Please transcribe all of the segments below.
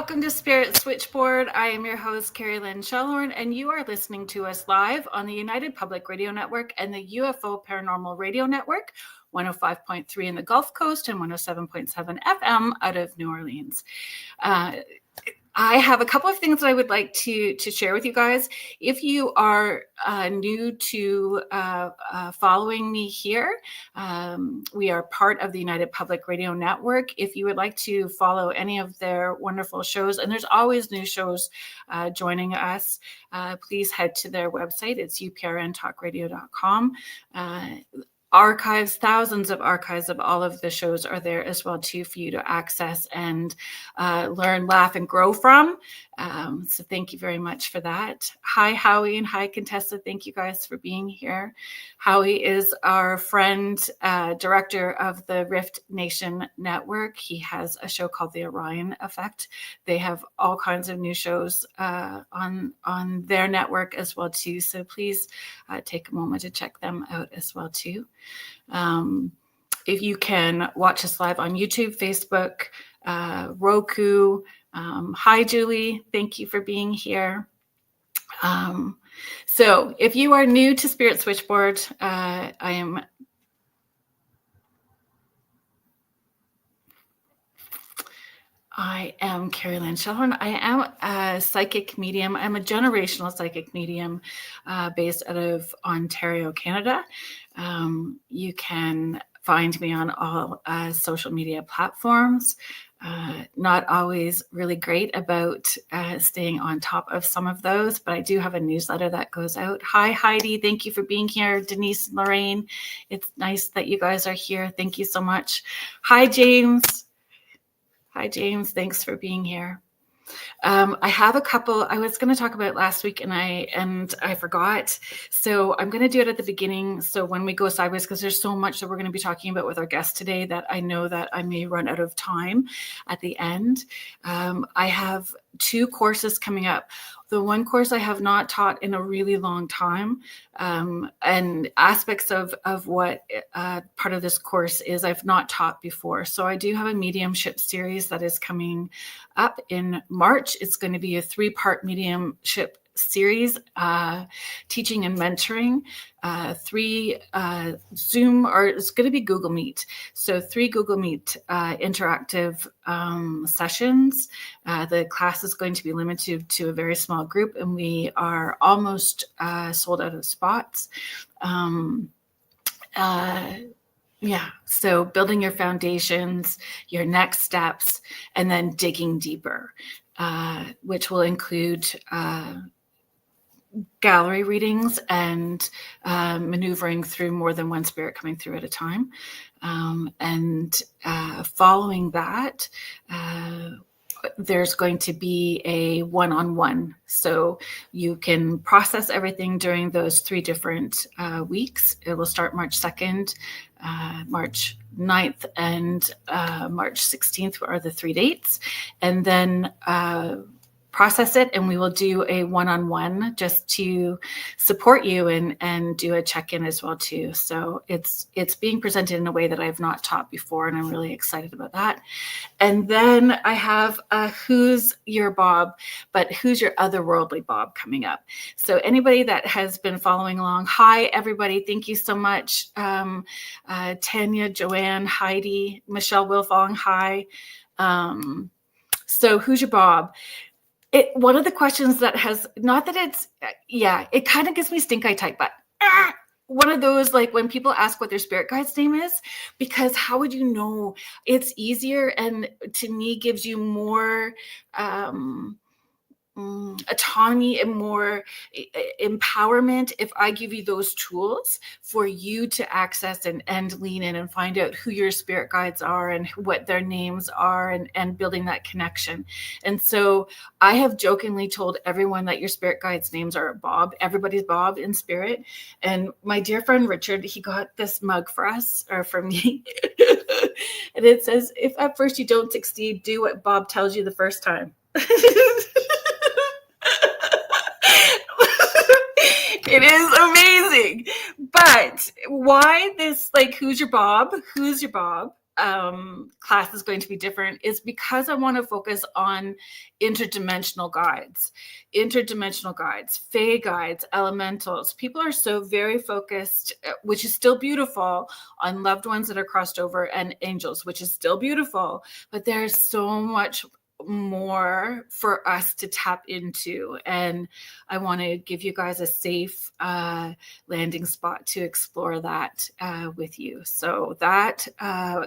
Welcome to Spirit Switchboard. I am your host, Carrie Lynn Shellhorn, and you are listening to us live on the United Public Radio Network and the UFO Paranormal Radio Network, 105.3 in the Gulf Coast and 107.7 FM out of New Orleans. I have a couple of things that I would like to share with you guys. If you are new to following me here, we are part of the United Public Radio Network. If you would like to follow any of their wonderful shows, and there's always new shows joining us, please head to their website. It's uprntalkradio.com. Archives, thousands of archives of all of the shows are there as well too for you to access and learn, laugh, and grow from. So thank you very much for that. Hi, Howie, and hi, Contessa. Thank you guys for being here. Howie is our friend, director of the Rift Nation Network. He has a show called The Orion Effect. They have all kinds of new shows on their network as well too. So please take a moment to check them out as well too. If you can watch us live on YouTube, Facebook, Roku. Hi, Julie. Thank you for being here. So if you are new to Spirit Switchboard, I am Carrie Lynn Shellhorn. I am a psychic medium. I'm a generational psychic medium based out of Ontario, Canada. You can find me on all social media platforms. Not always really great about staying on top of some of those, but I do have a newsletter that goes out. Hi, Heidi. Thank you for being here. Denise and Lorraine. It's nice that you guys are here. Thank you so much. Hi, James. Hi, James. Thanks for being here. I have a couple I was going to talk about last week and I forgot. So I'm going to do it at the beginning. So when we go sideways, because there's so much that we're going to be talking about with our guest today that I know that I may run out of time at the end. I have 2 courses coming up. The one course I have not taught in a really long time, and aspects of what part of this course is I've not taught before. So I do have a mediumship series that is coming up in March. It's going to be a 3-part mediumship series, teaching and mentoring, 3 Zoom, or it's going to be Google Meet. So 3 Google Meet interactive sessions. The class is going to be limited to a very small group, and we are almost sold out of spots. So building your foundations, your next steps, and then digging deeper, which will include gallery readings and maneuvering through more than one spirit coming through at a time. And following that, there's going to be a one-on-one. So you can process everything during those 3 different weeks. It will start March 2nd, March 9th, and March 16th are the 3 dates. And then process it, and we will do a one-on-one just to support you and do a check-in as well too. So it's being presented in a way that I've not taught before, and I'm really excited about that. And then I have Who's Your Bob, but Who's Your Otherworldly Bob coming up. So anybody that has been following along, hi everybody, thank you so much. Tanya, Joanne, Heidi, Michelle Wilfong, hi. So Who's Your Bob? One of the questions that has, not that it's, it kind of gives me stink eye type, but one of those, like when people ask what their spirit guide's name is, because how would you know? It's easier, and to me gives you more autonomy and more empowerment if I give you those tools for you to access and lean in and find out who your spirit guides are and what their names are, and building that connection. And so I have jokingly told everyone that your spirit guides' names are Bob. Everybody's Bob in spirit. And my dear friend Richard, he got this mug for us, or for me. And it says, if at first you don't succeed, do what Bob tells you the first time. It is amazing. But why this, like, who's your Bob? Who's your Bob? class is going to be different is because I want to focus on interdimensional guides, fae guides, elementals. People are so very focused, which is still beautiful, on loved ones that are crossed over, and angels, which is still beautiful, but there's so much more for us to tap into, and I want to give you guys a safe landing spot to explore that with you. So that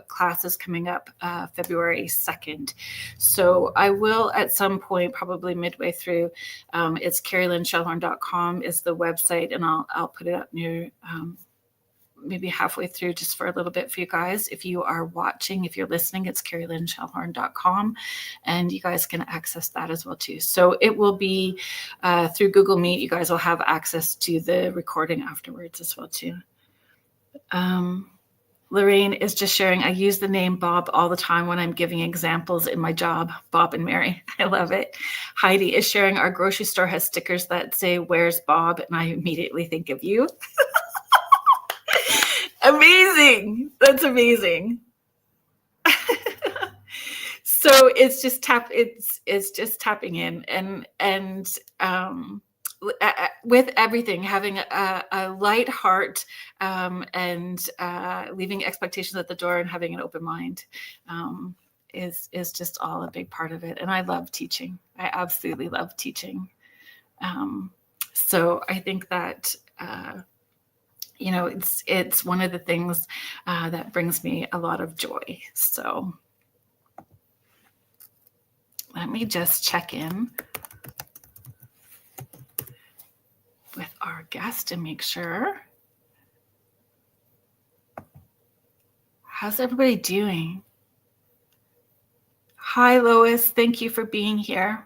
class is coming up February 2nd. So I will at some point, probably midway through, it's carrieLynnShellhorn.com is the website, and I'll put it up near maybe halfway through just for a little bit for you guys. If you are watching, if you're listening, it's carrieLynnShellhorn.com, and you guys can access that as well too. So it will be through Google Meet. You guys will have access to the recording afterwards as well too. Lorraine is just sharing, I use the name Bob all the time when I'm giving examples in my job, Bob and Mary. I love it. Heidi is sharing, our grocery store has stickers that say, "Where's Bob?" And I immediately think of you. Amazing. That's amazing. So it's just tapping in and with everything, having a light heart, and leaving expectations at the door and having an open mind is just all a big part of it. And I love teaching. I absolutely love teaching. So I think that it's one of the things that brings me a lot of joy. So let me just check in with our guest and make sure. How's everybody doing? Hi, Lois. Thank you for being here.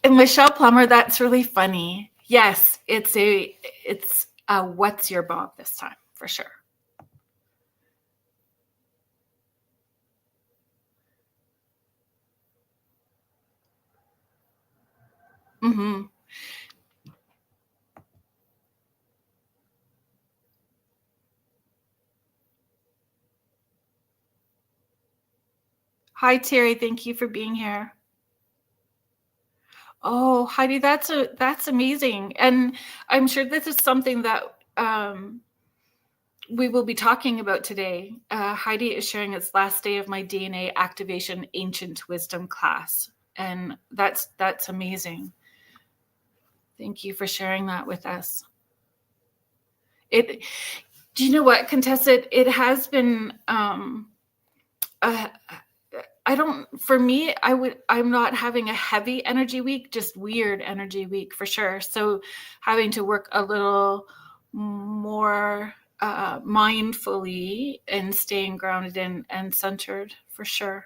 And Michelle Plummer, that's really funny. Yes, it's a what's your Bob this time, for sure. Mm-hmm. Hi, Terry. Thank you for being here. Oh, Heidi, that's amazing. And I'm sure this is something that we will be talking about today. Heidi is sharing its last day of my DNA activation ancient wisdom class. And that's amazing. Thank you for sharing that with us. Do you know what, Contessa? It has been, for me, I'm not having a heavy energy week, just weird energy week for sure. So having to work a little more mindfully and staying grounded and centered for sure.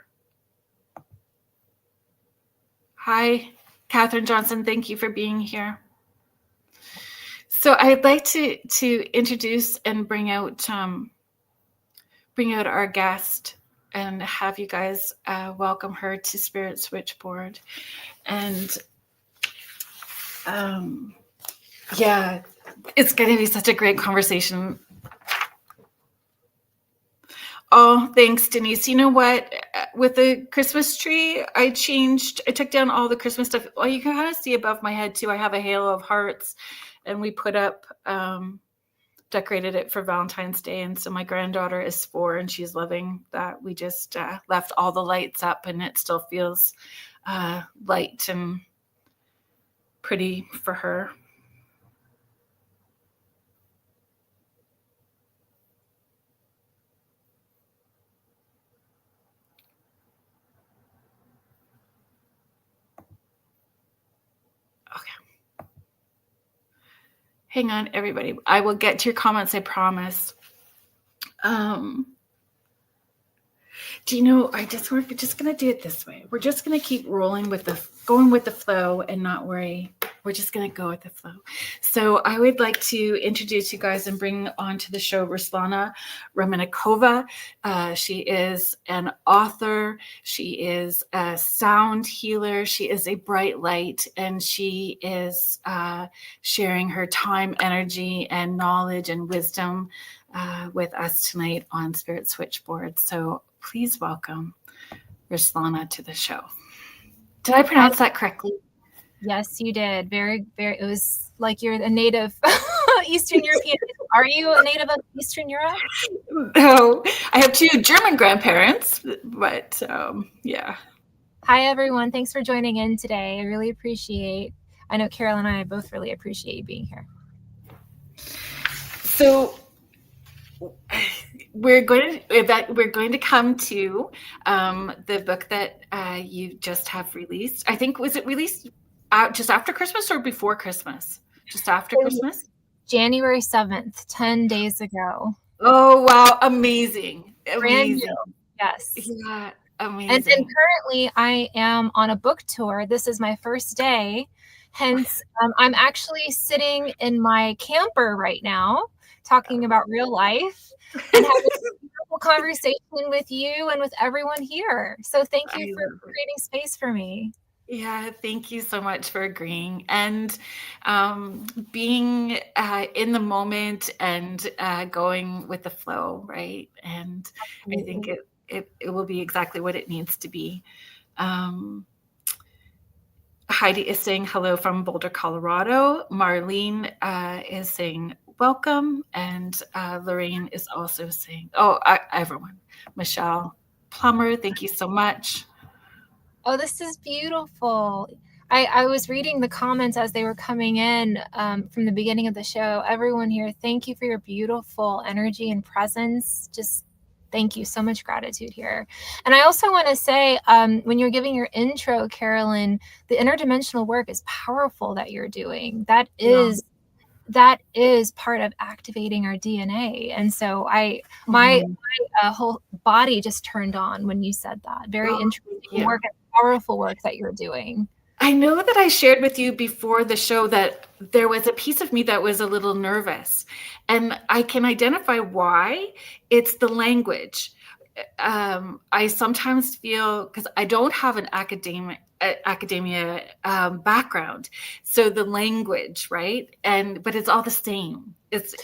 Hi, Catherine Johnson. Thank you for being here. So I'd like to introduce and bring out our guest and have you guys welcome her to Spirit Switchboard. And yeah, it's going to be such a great conversation. Oh, thanks, Denise. You know what? With the Christmas tree, I took down all the Christmas stuff. Well, you can kind of see above my head too. I have a halo of hearts, and we put up, decorated it for Valentine's Day. And so my granddaughter is 4 and she's loving that. We just left all the lights up, and it still feels light and pretty for her. Hang on, everybody. I will get to your comments, I promise. Do you know, we're just going to do it this way. We're just going to keep going with the flow and not worry. We're just going to go with the flow. So I would like to introduce you guys and bring onto the show Ruslana Remennikova. She is an author. She is a sound healer. She is a bright light, and she is sharing her time, energy, and knowledge and wisdom with us tonight on Spirit Switchboard. So please welcome Ruslana to the show. Did I pronounce that correctly? Yes, you did. Very, very. It was like you're a native Eastern European. Are you a native of Eastern Europe? No, I have 2 German grandparents, but yeah. Hi, everyone. Thanks for joining in today. I really appreciate. I know Carol and I both really appreciate you being here. So we're going to come to the book that you just have released. I think, was it released just after Christmas or before Christmas? Just after Christmas? January 7th, 10 days ago. Oh, wow. Amazing. Brand new. Yes. Yeah, amazing. And currently I am on a book tour. This is my first day. Hence, I'm actually sitting in my camper right now, talking about real life and having a beautiful conversation with you and with everyone here. So thank you for creating space for me. Yeah, thank you so much for agreeing and being in the moment and going with the flow, right? And I think it will be exactly what it needs to be. Heidi is saying hello from Boulder, Colorado. Marlene is saying welcome. And Lorraine is also saying, everyone. Michelle Plummer, thank you so much. Oh, this is beautiful. I was reading the comments as they were coming in from the beginning of the show. Everyone here, thank you for your beautiful energy and presence. Just thank you. So much gratitude here. And I also want to say, when you're giving your intro, Carolyn, the interdimensional work is powerful that you're doing. That is part of activating our DNA. And so my whole body just turned on when you said that. Very interesting work and powerful work that you're doing. I know that I shared with you before the show that there was a piece of me that was a little nervous, and I can identify why. It's the language. I sometimes feel, because I don't have an academia background, so the language, right? But it's all the same. It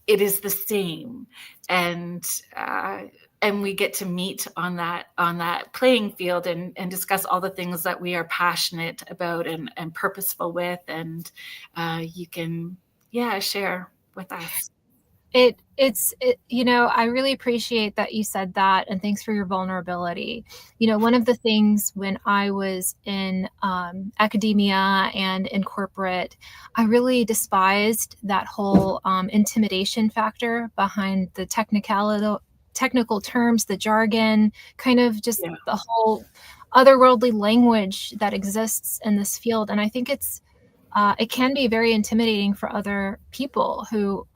is the same, and we get to meet on that playing field and discuss all the things that we are passionate about and purposeful with, and you can share with us. I really appreciate that you said that, and thanks for your vulnerability. One of the things when I was in academia and in corporate, I really despised that whole intimidation factor behind the technical terms, the jargon, kind of just the whole otherworldly language that exists in this field. And I think it can be very intimidating for other people who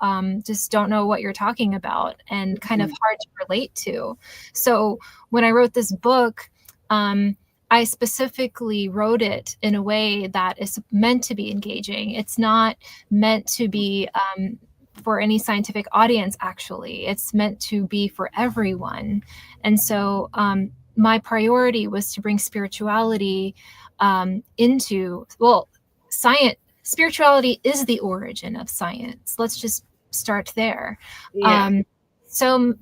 just don't know what you're talking about and kind of hard to relate to. So when I wrote this book, I specifically wrote it in a way that is meant to be engaging. It's not meant to be for any scientific audience, actually. It's meant to be for everyone. And so my priority was to bring spirituality into, science. Spirituality is the origin of science. Let's just start there. So,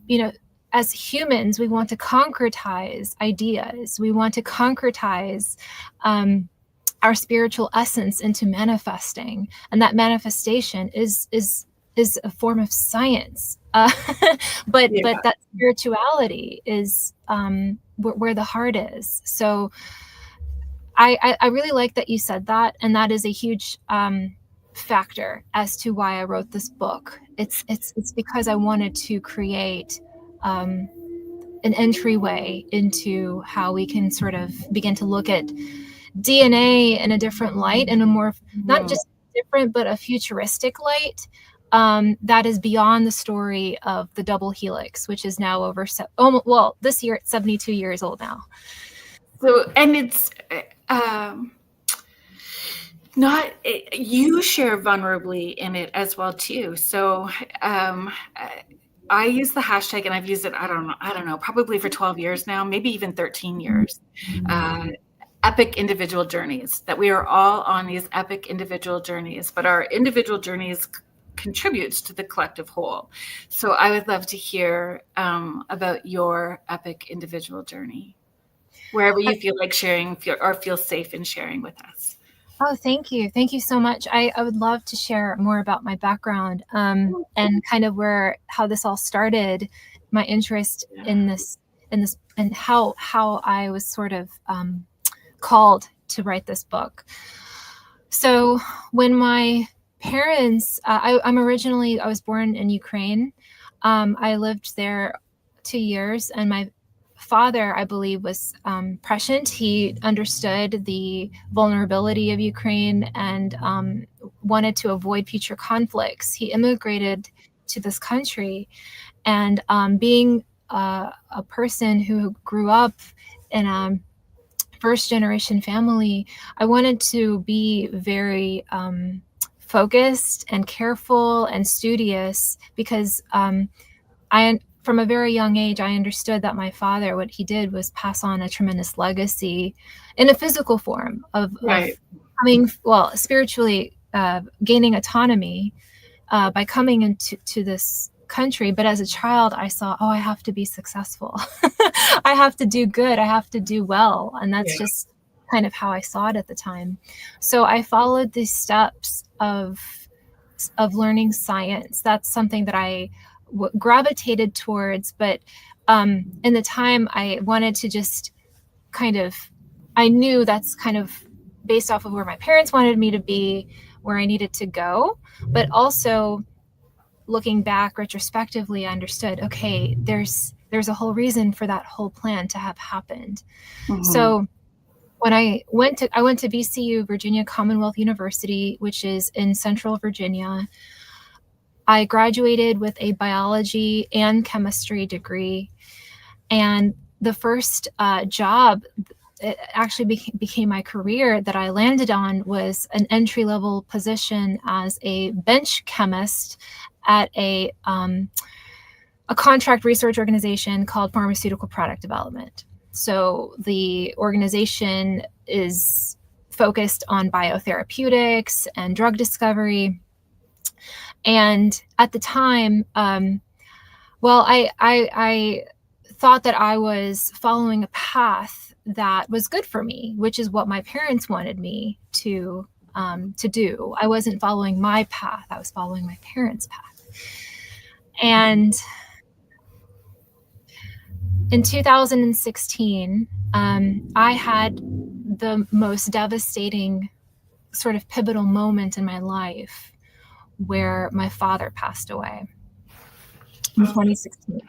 as humans, we want to concretize ideas. We want to concretize our spiritual essence into manifesting, and that manifestation is a form of science. But that spirituality is where the heart is. So I really like that you said that, and that is a huge factor as to why I wrote this book. It's because I wanted to create an entryway into how we can sort of begin to look at DNA in a different light, and a more not just different, but a futuristic light that is beyond the story of the double helix, which is now this year it's 72 years old now. So, and it's not, you share vulnerably in it as well too. So I use the hashtag, and I've used it, I don't know, probably for 12 years now, maybe even 13 years. Epic individual journeys, that we are all on these epic individual journeys, but our individual journeys contributes to the collective whole. So I would love to hear about your epic individual journey, wherever you feel like sharing or feel safe in sharing with us. Oh, thank you. Thank you so much. I would love to share more about my background and kind of how this all started, my interest in this, and how I was sort of called to write this book. So when my parents, I was born in Ukraine. I lived there 2 years, and my father, I believe, was prescient. He understood the vulnerability of Ukraine and wanted to avoid future conflicts. He immigrated to this country, and being a person who grew up in a first generation family, I wanted to be very focused and careful and studious because from a very young age, I understood that my father, what he did was pass on a tremendous legacy in a physical form of coming, spiritually gaining autonomy by coming into this country. But as a child, I saw, I have to be successful. I have to do good. I have to do well. And that's just kind of how I saw it at the time. So I followed the steps of learning science. That's something that I gravitated towards. But in the time, I wanted to just I knew that's kind of based off of where my parents wanted me to be, where I needed to go. But also looking back retrospectively, I understood, okay, there's a whole reason for that whole plan to have happened. Mm-hmm. So when I went to VCU, Virginia Commonwealth University, which is in Central Virginia, I graduated with a biology and chemistry degree. And the first job, it actually became my career that I landed on, was an entry-level position as a bench chemist at a contract research organization called Pharmaceutical Product Development. So the organization is focused on biotherapeutics and drug discovery. And at the time, I thought that I was following a path that was good for me, which is what my parents wanted me to do. I wasn't following my path. I was following my parents' path. And in 2016, I had the most devastating sort of pivotal moment in my life where my father passed away in 2016.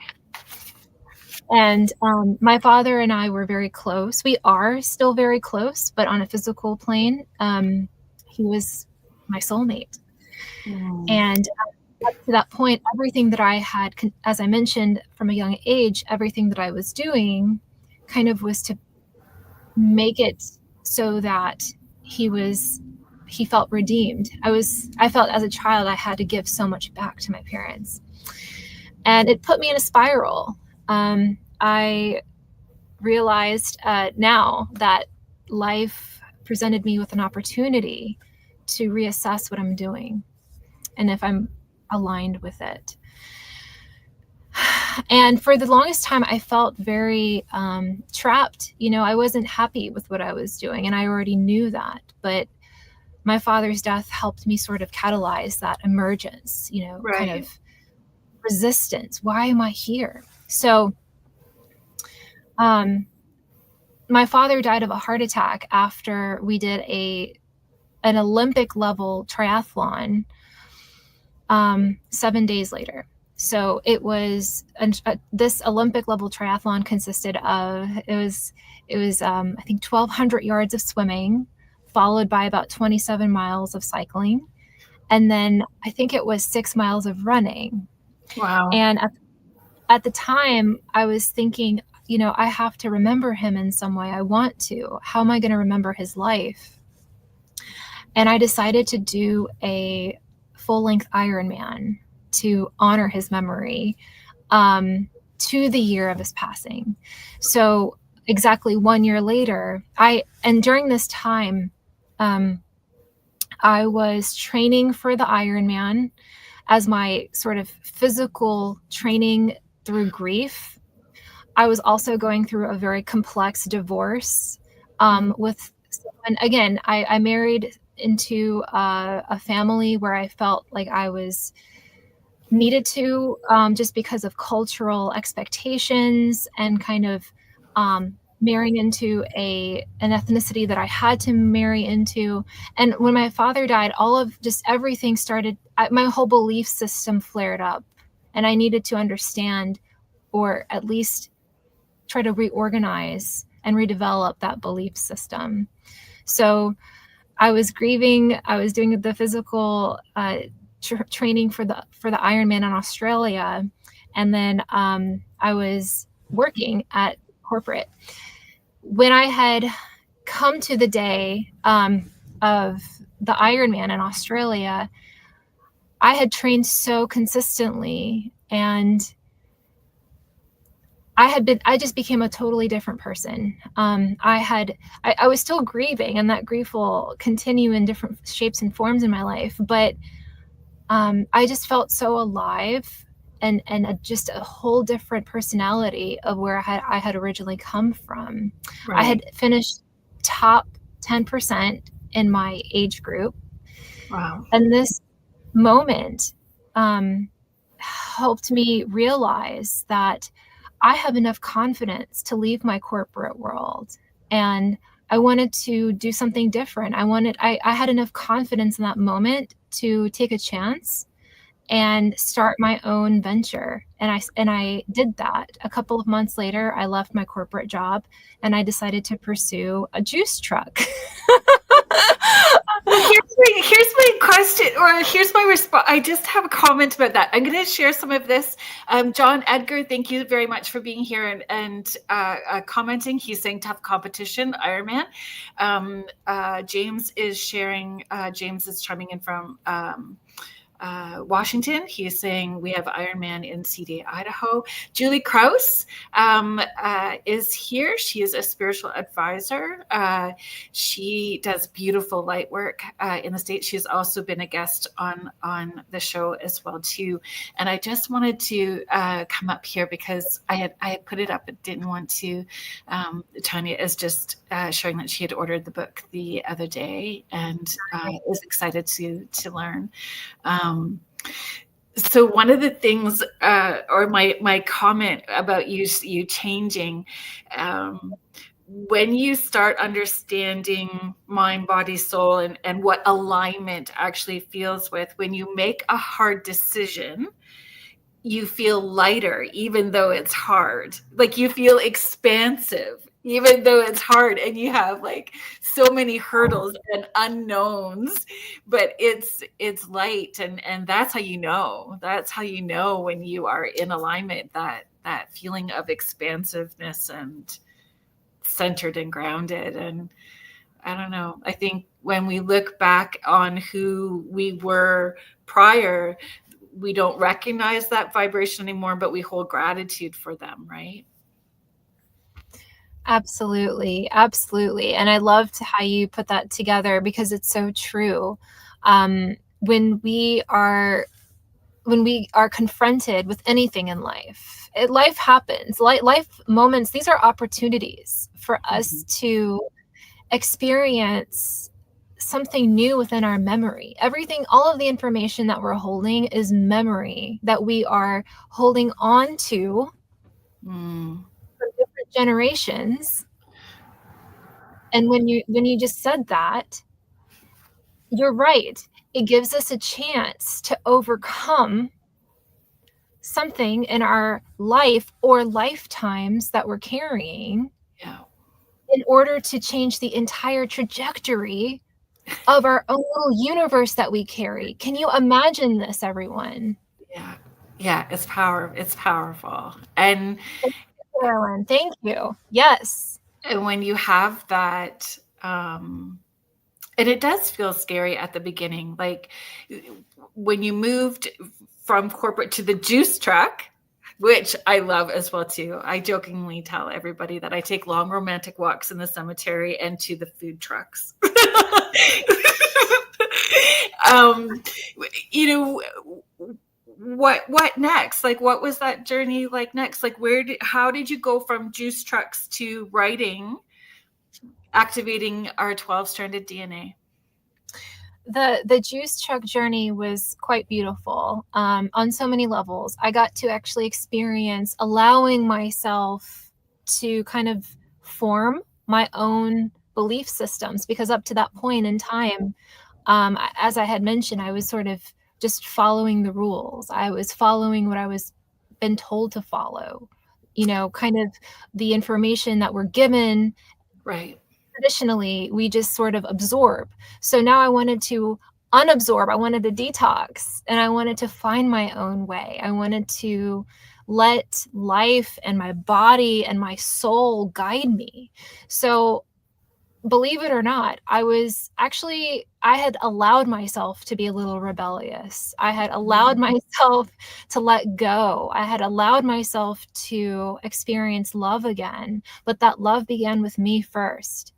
And my father and I were very close. We are still very close, but on a physical plane, he was my soulmate. And up to that point, everything that I had, as I mentioned from a young age, everything that I was doing kind of was to make it so that he felt redeemed. I felt as a child I had to give so much back to my parents. And it put me in a spiral. I realized now that life presented me with an opportunity to reassess what I'm doing and if I'm aligned with it. And for the longest time, I felt very trapped. I wasn't happy with what I was doing, and I already knew that. But my father's death helped me sort of catalyze that emergence, kind of resistance. Why am I here? So my father died of a heart attack after we did an Olympic level triathlon 7 days later. So it was this Olympic level triathlon consisted of it was I think 1,200 yards of swimming, followed by about 27 miles of cycling, and then I think it was 6 miles of running. Wow! And at the time, I was thinking, I have to remember him in some way. I want to. How am I going to remember his life? And I decided to do a full-length Ironman to honor his memory to the year of his passing. So exactly 1 year later, during this time, I was training for the Ironman as my sort of physical training through grief, I was also going through a very complex divorce with someone. Again, I married into a family where I felt like I was needed to, just because of cultural expectations and kind of marrying into an ethnicity that I had to marry into. And when my father died, all of just everything started, my whole belief system flared up, and I needed to understand, or at least try to reorganize and redevelop that belief system. So I was grieving. I was doing the physical training for the Ironman in Australia, and then I was working at corporate. When I had come to the day of the Ironman in Australia, I had trained so consistently, and I just became a totally different person. I was still grieving, and that grief will continue in different shapes and forms in my life. But I just felt so alive, and just a whole different personality of where I had originally come from. Right. I had finished top 10% in my age group. Wow. And this moment helped me realize that I have enough confidence to leave my corporate world, and I wanted to do something different. I had enough confidence in that moment to take a chance and start my own venture. And I did that. A couple of months later, I left my corporate job and I decided to pursue a juice truck. Well, here's my question, or here's my response. I just have a comment about that. I'm going to share some of this. John Edgar, thank you very much for being here and commenting. He's saying tough competition, Ironman. James is sharing. James is chiming in from Washington. He's saying we have Ironman in CD, Idaho. Julie Krause is here. She is a spiritual advisor. She does beautiful light work in the States. She's also been a guest on the show as well too. And I just wanted to come up here because I had put it up but didn't want to. Tanya is just showing that she had ordered the book the other day and is excited to learn. So one of the things, or my comment about you changing, when you start understanding mind, body, soul, and what alignment actually feels with, when you make a hard decision, you feel lighter, even though it's hard. Like you feel expansive, even though it's hard, and you have like so many hurdles and unknowns, but it's light, and that's how you know. That's how you know when you are in alignment, that feeling of expansiveness and centered and grounded. And I don't know, I think when we look back on who we were prior, we don't recognize that vibration anymore, but we hold gratitude for them, right? Absolutely. Absolutely. And I loved how you put that together because it's so true. When we are confronted with anything in life, life happens. Life moments, these are opportunities for us to experience something new within our memory. All of the information that we're holding is memory that we are holding on to from different generations. And when you just said that, you're right. It gives us a chance to overcome something in our life or lifetimes that we're carrying, in order to change the entire trajectory of our own little universe that we carry. Can you imagine this, everyone? Yeah, it's powerful. And Carolyn, thank you. Yes. And when you have that, and it does feel scary at the beginning, like when you moved from corporate to the juice truck, which I love as well too. I jokingly tell everybody that I take long romantic walks in the cemetery and to the food trucks. You know, what next? Like, what was that journey like next? Like, how did you go from juice trucks to writing, activating our 12-stranded DNA? The juice truck journey was quite beautiful on so many levels. I got to actually experience allowing myself to kind of form my own belief systems, because up to that point in time, as I had mentioned, I was sort of just following the rules. I was following what I was been told to follow, kind of the information that we're given. Right. Traditionally, we just sort of absorb. So now I wanted to unabsorb. I wanted to detox, and I wanted to find my own way. I wanted to let life and my body and my soul guide me. So believe it or not, I had allowed myself to be a little rebellious. I had allowed myself to let go. I had allowed myself to experience love again, but that love began with me first.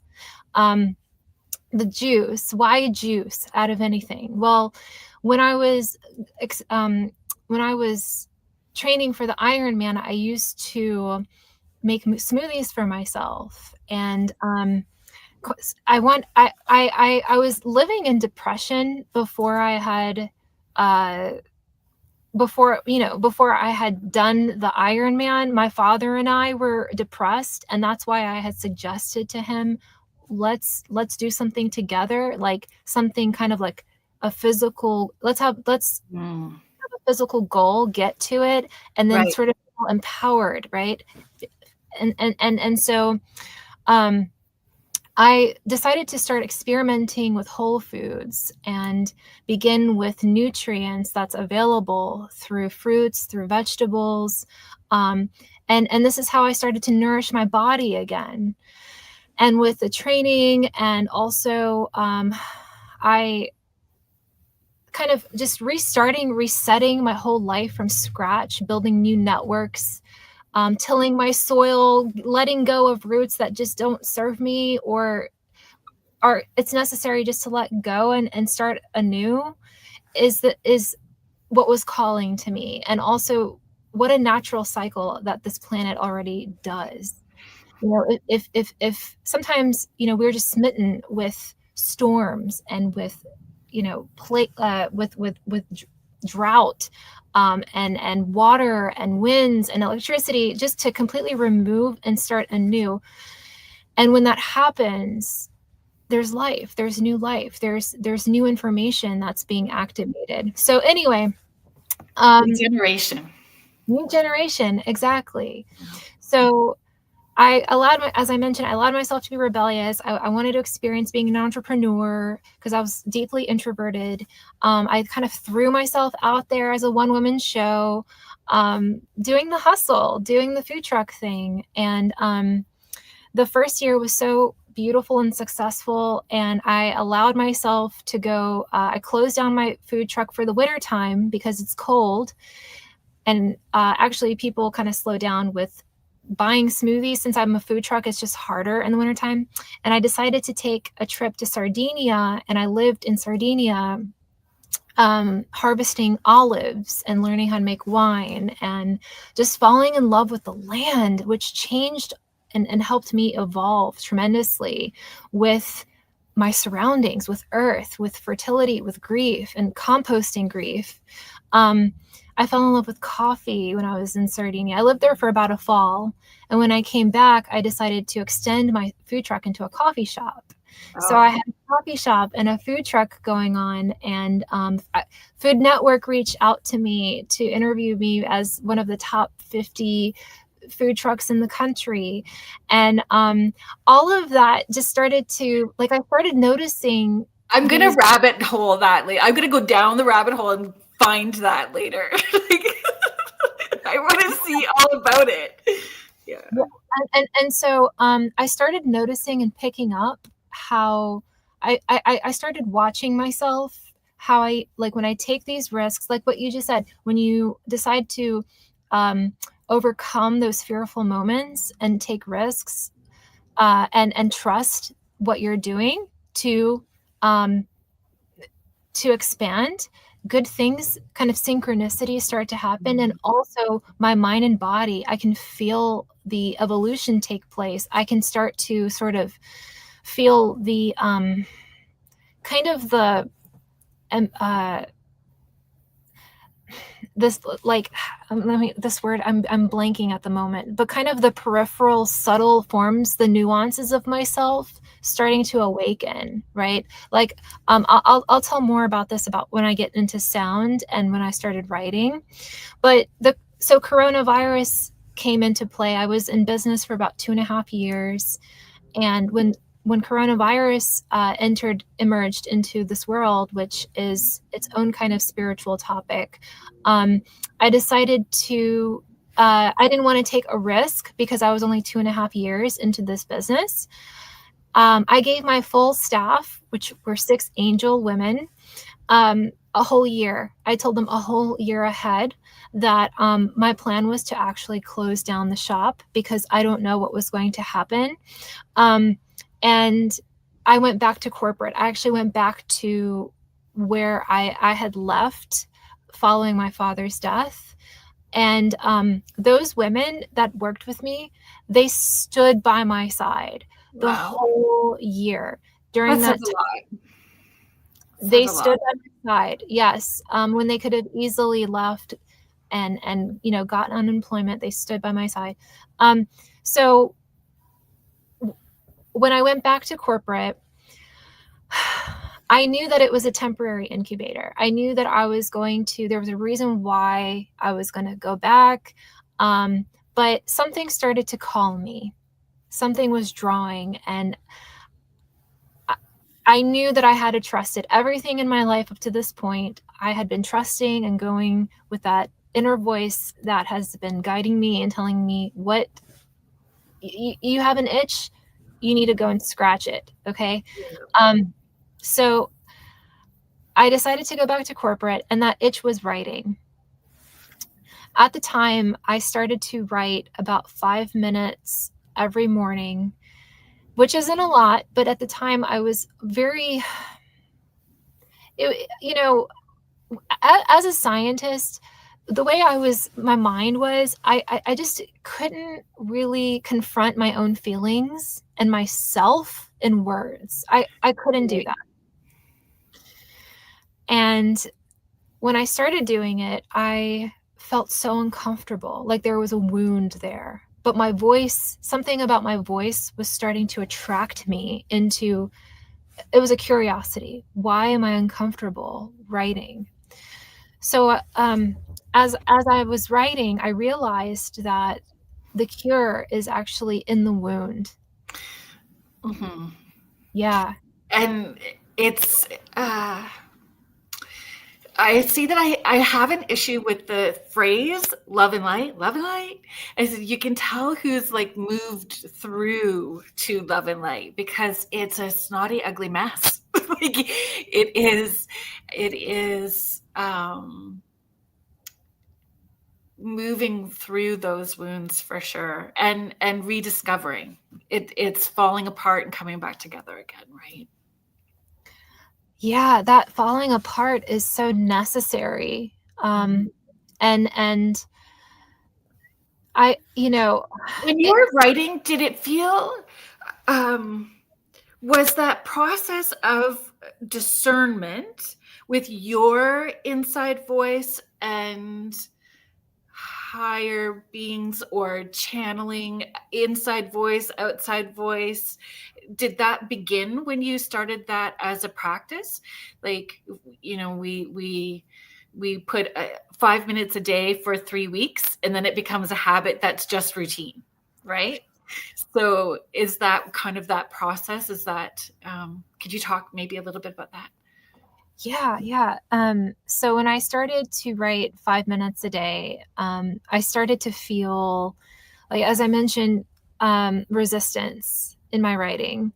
The juice, why juice out of anything? Well, when I was training for the Ironman, I used to make smoothies for myself, and I was living in depression before I had before I had done the Ironman. My father and I were depressed, and that's why I had suggested to him, let's do something together, like something kind of like a physical, let's have Mm. a physical goal, get to it, and then Right. sort of feel empowered, right? And so I decided to start experimenting with whole foods and begin with nutrients that's available through fruits, through vegetables. And this is how I started to nourish my body again. And with the training, and also I kind of just resetting my whole life from scratch, building new networks, tilling my soil, letting go of roots that just don't serve me, or it's necessary just to let go and start anew, is what was calling to me. And also what a natural cycle that this planet already does. If sometimes, we're just smitten with storms and with, with drought, and water and winds and electricity, just to completely remove and start anew. And when that happens, there's life, there's new life, there's new information that's being activated. So anyway, Generation. new generation, exactly. So as I mentioned, I allowed myself to be rebellious. I wanted to experience being an entrepreneur because I was deeply introverted. I kind of threw myself out there as a one-woman show, doing the hustle, doing the food truck thing. And the first year was so beautiful and successful, and I allowed myself to go. I closed down my food truck for the winter time because it's cold. And actually, people kind of slow down with buying smoothies. Since I'm a food truck, it's just harder in the wintertime. And I decided to take a trip to Sardinia, and I lived in Sardinia, harvesting olives and learning how to make wine, and just falling in love with the land, which changed and helped me evolve tremendously with my surroundings, with earth, with fertility, with grief, and composting grief. I fell in love with coffee when I was in Sardinia. I lived there for about a fall. And when I came back, I decided to extend my food truck into a coffee shop. So I had a coffee shop and a food truck going on, and Food Network reached out to me to interview me as one of the top 50 food trucks in the country. And all of that just started to, I started noticing. I'm going to rabbit hole that later. I'm going to go down the rabbit hole and find that later. I want to see all about it. Yeah. And so I started noticing and picking up how I started watching myself, how when I take these risks, like what you just said, when you decide to overcome those fearful moments and take risks, and trust what you're doing to to expand, good things, kind of synchronicities start to happen. And also my mind and body, I can feel the evolution take place. I can start to sort of feel the kind of the this like this word I'm blanking at the moment, but kind of the peripheral subtle forms, the nuances of myself starting to awaken, right? Like I'll tell more about this about when I get into sound and when I started writing. But so coronavirus came into play. I was in business for about 2.5 years, and when coronavirus emerged into this world, which is its own kind of spiritual topic, I decided to, I didn't want to take a risk because I was only 2.5 years into this business. I gave my full staff, which were 6 angel women, a whole year. I told them a whole year ahead that my plan was to actually close down the shop because I don't know what was going to happen. And I went back to corporate. I actually went back to where I had left following my father's death. And those women that worked with me, they stood by my side the whole year. During that time, they stood by my side. Yes. When they could have easily left and gotten unemployment, they stood by my side. So when I went back to corporate, I knew that it was a temporary incubator. I knew that there was a reason why I was going to go back. But something started to call me. Something was drawing, and I knew that I had to trust it. Everything in my life up to this point, I had been trusting and going with that inner voice that has been guiding me and telling me, what you have an itch, you need to go and scratch it. Okay. So I decided to go back to corporate, and that itch was writing. At the time, I started to write about 5 minutes every morning, which isn't a lot, but at the time I was as a scientist, the way my mind was, I just couldn't really confront my own feelings and myself in words. I couldn't do that. And when I started doing it, I felt so uncomfortable, like there was a wound there. But my voice, something about my voice was starting to attract me into, it was a curiosity. Why am I uncomfortable writing? So as I was writing, I realized that the cure is actually in the wound. Mm-hmm. Yeah. And it's, I see that I have an issue with the phrase love and light, love and light. I said, you can tell who's like moved through to love and light because it's a snotty, ugly mess. Like it is moving through those wounds for sure, and rediscovering it's falling apart and coming back together again, right? Yeah, that falling apart is so necessary. And I, when you were writing, did it feel, was that process of discernment with your inside voice and higher beings, or channeling inside voice, outside voice, did that begin when you started that as a practice? Like, we put 5 minutes a day for 3 weeks, and then it becomes a habit that's just routine, right? So is that kind of that process? Is that, could you talk maybe a little bit about that? Yeah. So when I started to write 5 minutes a day, I started to feel, like, as I mentioned, resistance in my writing.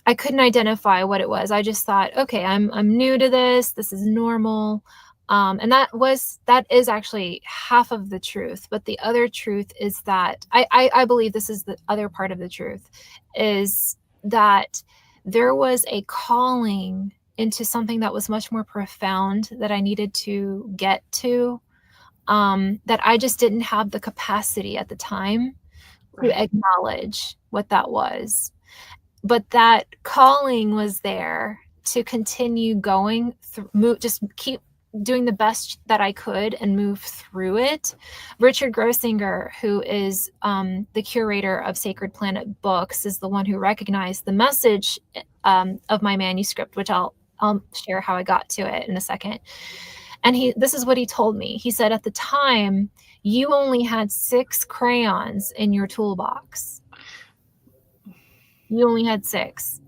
I couldn't identify what it was. I just thought, okay, I'm new to this. This is normal. And that is actually half of the truth. But the other truth is that I believe this is the other part of the truth, is that there was a calling into something that was much more profound that I needed to get to, that I just didn't have the capacity at the time to Right. acknowledge what that was. But that calling was there to continue going through, just keep doing the best that I could and move through it. Richard Grossinger, who is the curator of Sacred Planet Books, is the one who recognized the message of my manuscript, which I'll share how I got to it in a second. And this is what he told me. He said, at the time, you only had 6 crayons in your toolbox. You only had 6.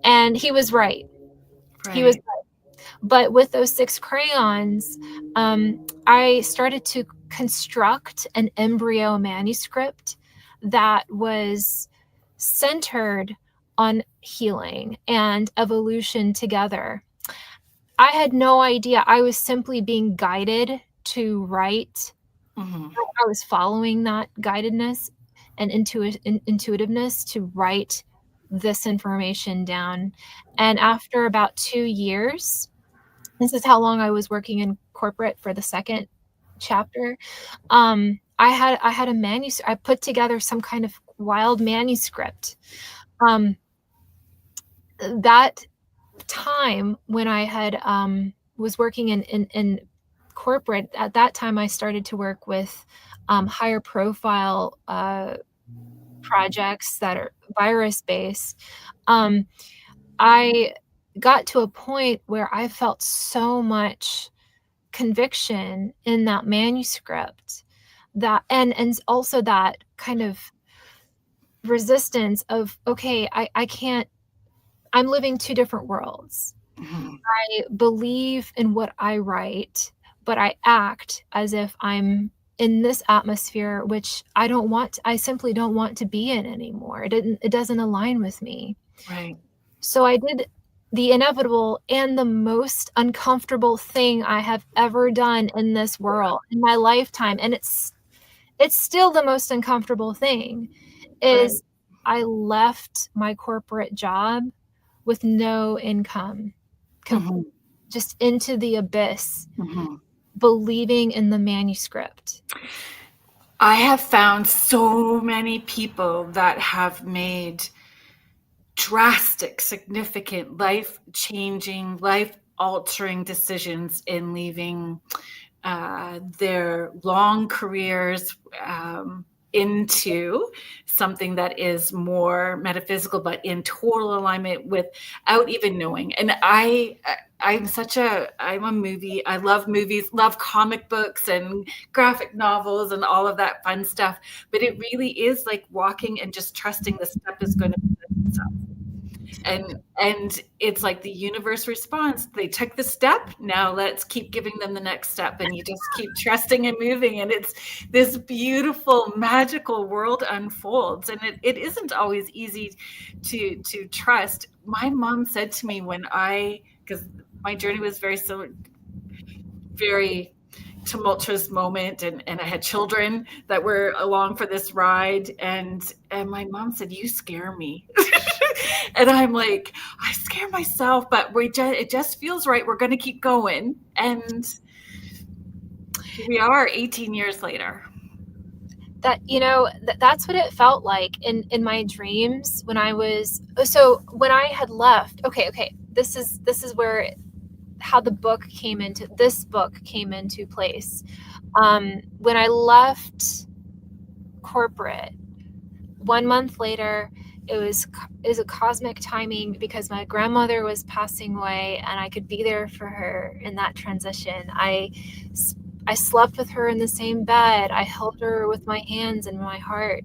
And he was right. He was right. But with those 6 crayons, I started to construct an embryo manuscript that was centered on healing and evolution together. I had no idea. I was simply being guided to write. Mm-hmm. I was following that guidedness and intuitiveness to write this information down. And after about 2 years, this is how long I was working in corporate for the second chapter. I had a manuscript. I put together some kind of wild manuscript. That time when I had was working in corporate, at that time I started to work with higher profile projects that are virus based. I got to a point where I felt so much conviction in that manuscript, that and also that kind of resistance of, okay, I can't, I'm living 2 different worlds. Mm-hmm. I believe in what I write, but I act as if I'm in this atmosphere, which I simply don't want to be in anymore. It doesn't align with me. Right. So I did the inevitable and the most uncomfortable thing I have ever done in this world, in my lifetime. And it's still the most uncomfortable thing, is I left my corporate job with no income, Mm-hmm. just into the abyss, Mm-hmm. believing in the manuscript. I have found so many people that have made drastic, significant, life-changing, life-altering decisions in leaving their long careers into something that is more metaphysical, but in total alignment without even knowing. And I'm a movie. I love movies, love comic books and graphic novels and all of that fun stuff. But it really is like walking and just trusting the step is going to present itself. And it's like the universe responds. They took the step. Now let's keep giving them the next step. And you just keep trusting and moving. And it's this beautiful, magical world unfolds. And it isn't always easy to trust. My mom said to me because my journey was very tumultuous moment, and I had children that were along for this ride, and my mom said, "You scare me." And I'm like, I scare myself, but it just feels right. We're going to keep going. And here we are 18 years later. That's what it felt like in my dreams when I had left. Okay. This is where how this book came into place. When I left corporate, 1 month later, it was a cosmic timing, because my grandmother was passing away and I could be there for her in that transition. I slept with her in the same bed. I held her with my hands and my heart.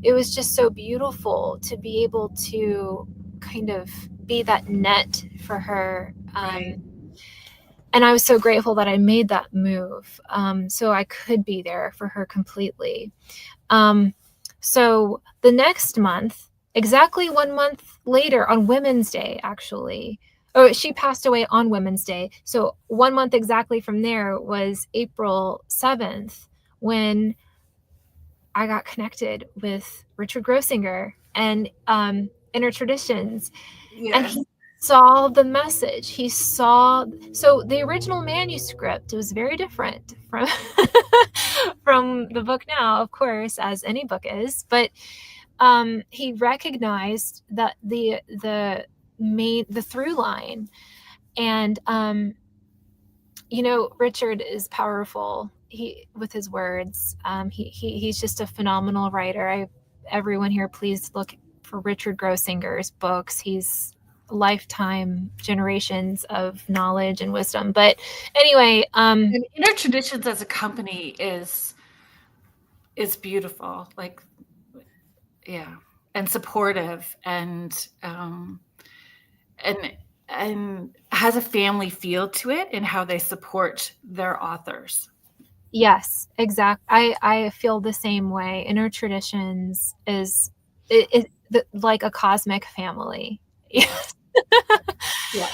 It was just so beautiful to be able to kind of be that net for her. Right. And I was so grateful that I made that move, so I could be there for her completely. So the next month, exactly 1 month later, on Women's Day, actually, she passed away on Women's Day. So 1 month exactly from there was April 7th, when I got connected with Richard Grossinger and Inner Traditions. Yes. saw the message. He saw, so the original manuscript was very different from from the book now, of course, as any book is, but he recognized that the through line. And Richard is powerful. He with his words. He's just a phenomenal writer. Everyone here, please look for Richard Grossinger's books. He's lifetime generations of knowledge and wisdom. But anyway, and Inner Traditions as a company is beautiful. Like, yeah, and supportive, and has a family feel to it in how they support their authors. Yes, exactly. I feel the same way. Inner Traditions is like a cosmic family. Yeah.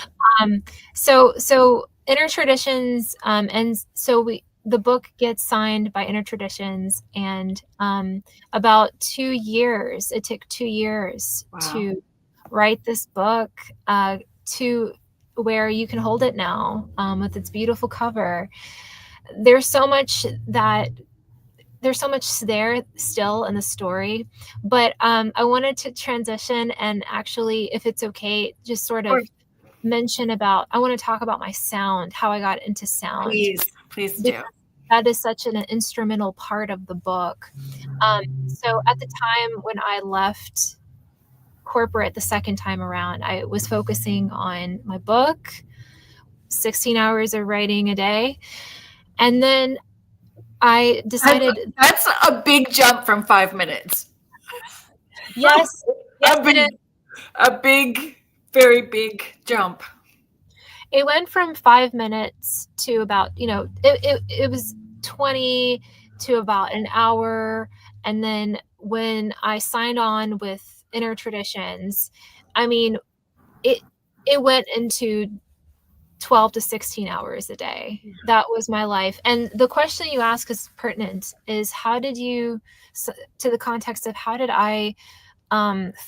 So Inner Traditions, and so the book gets signed by Inner Traditions, and about 2 years. It took 2 years Wow. to write this book, to where you can hold it now, with its beautiful cover. There's so much there still in the story, but I wanted to transition and actually, if it's okay, just sort of mention about, I want to talk about my sound, how I got into sound. Please do. That is such an instrumental part of the book. So at the time when I left corporate the second time around, I was focusing on my book, 16 hours of writing a day. And then I decided, that's a big jump from 5 minutes. Yes, a big, very big jump. It went from 5 minutes to about, it was 20 to about an hour. And then when I signed on with Inner Traditions, I mean, it went into 12 to 16 hours a day. That was my life. And the question you ask is pertinent, is how did you, to the context of how did I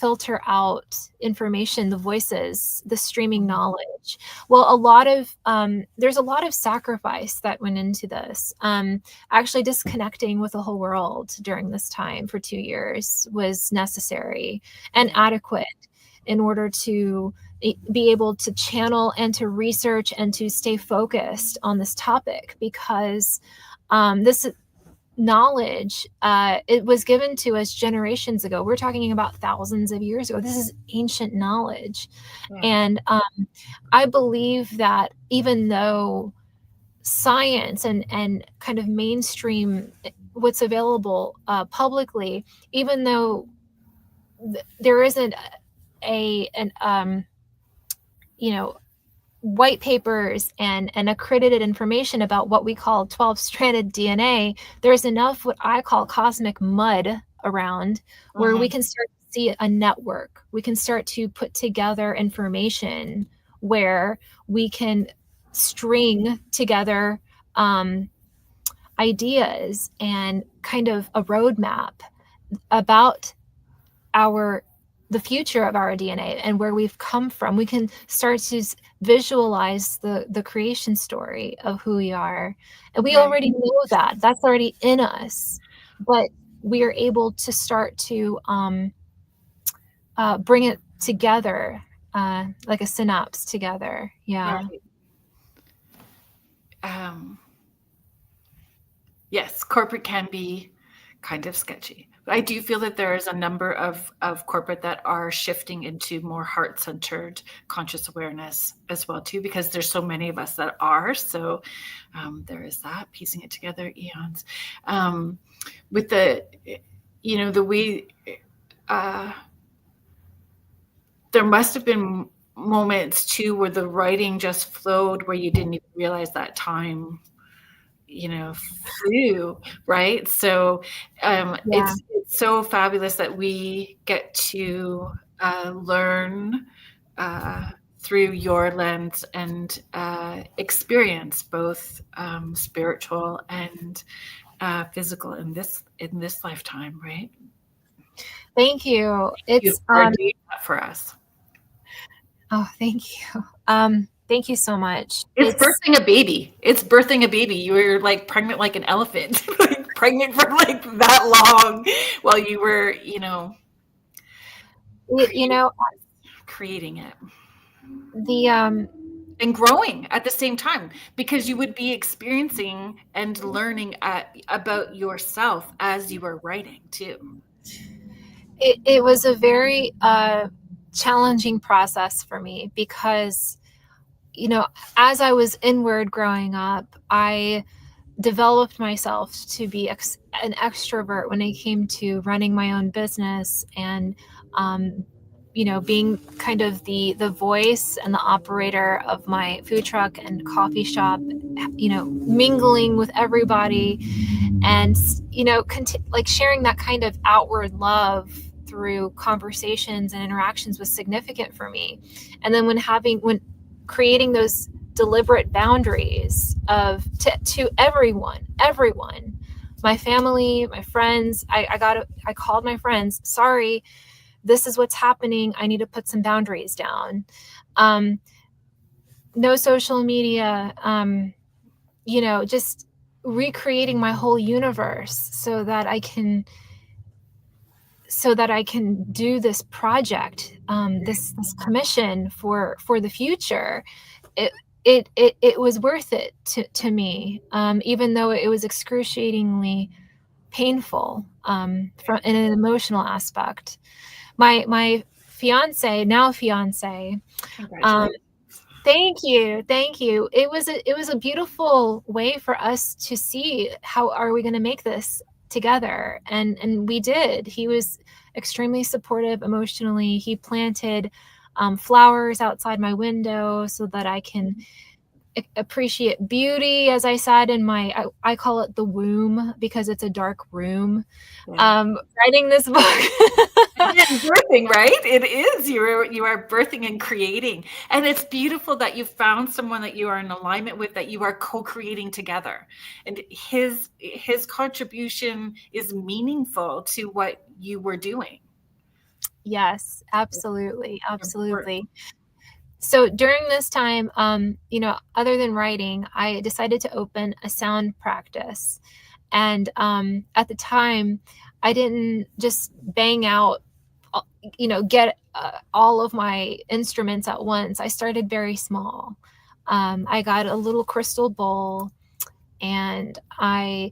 filter out information, the voices, the streaming knowledge? Well, there's a lot of sacrifice that went into this. Actually disconnecting with the whole world during this time for 2 years was necessary and adequate in order to be able to channel and to research and to stay focused on this topic, because this knowledge, it was given to us generations ago. We're talking about thousands of years ago. This is ancient knowledge. And I believe that even though science and kind of mainstream what's available publicly, even though there isn't white papers and accredited information about what we call 12-stranded DNA, there's enough what I call cosmic mud around where we can start to see a network. We can start to put together information where we can string together ideas and kind of a roadmap about the future of our DNA and where we've come from. We can start to visualize the creation story of who we are. And we already know that. That's already in us. But we are able to start to bring it together, like a synapse together. Yeah. Yes, corporate can be kind of sketchy. I do feel that there is a number of corporate that are shifting into more heart-centered conscious awareness as well too, because there's so many of us that are. So there is that, piecing it together, eons. With the way, there must have been moments too where the writing just flowed, where you didn't even realize that time flew, right? So it's so fabulous that we get to learn through your lens and experience both spiritual and physical in this lifetime, right? Thank you. It's doing that for us. Oh, thank you. Thank you so much. It's birthing a baby. It's birthing a baby. You were like pregnant like an elephant, like pregnant for like that long while you were, you know, creating it the and growing at the same time, because you would be experiencing and learning about yourself as you were writing too. it was a very challenging process for me because, as I was inward growing up, I developed myself to be an extrovert when it came to running my own business and being kind of the voice and the operator of my food truck and coffee shop, mingling with everybody and like sharing that kind of outward love through conversations and interactions was significant for me. And then when creating those deliberate boundaries to everyone, my family, my friends, I called my friends, sorry, this is what's happening, I need to put some boundaries down. No social media, just recreating my whole universe so that I can do this project, this commission for the future. It was worth it to me, even though it was excruciatingly painful, from in an emotional aspect. My now fiance. Congratulations. Thank you. Thank you. It was a beautiful way for us to see how are we going to make this together. And we did. He was extremely supportive emotionally. He planted flowers outside my window so that I can appreciate beauty, as I said in I call it the womb because it's a dark room. Yeah. Writing this book. Again, birthing, right? It is. You are birthing and creating. And it's beautiful that you found someone that you are in alignment with, that you are co-creating together. And his contribution is meaningful to what you were doing. Yes, absolutely. Absolutely. So during this time, other than writing, I decided to open a sound practice. And at the time, I didn't just bang out, get all of my instruments at once. I started very small. I got a little crystal bowl and I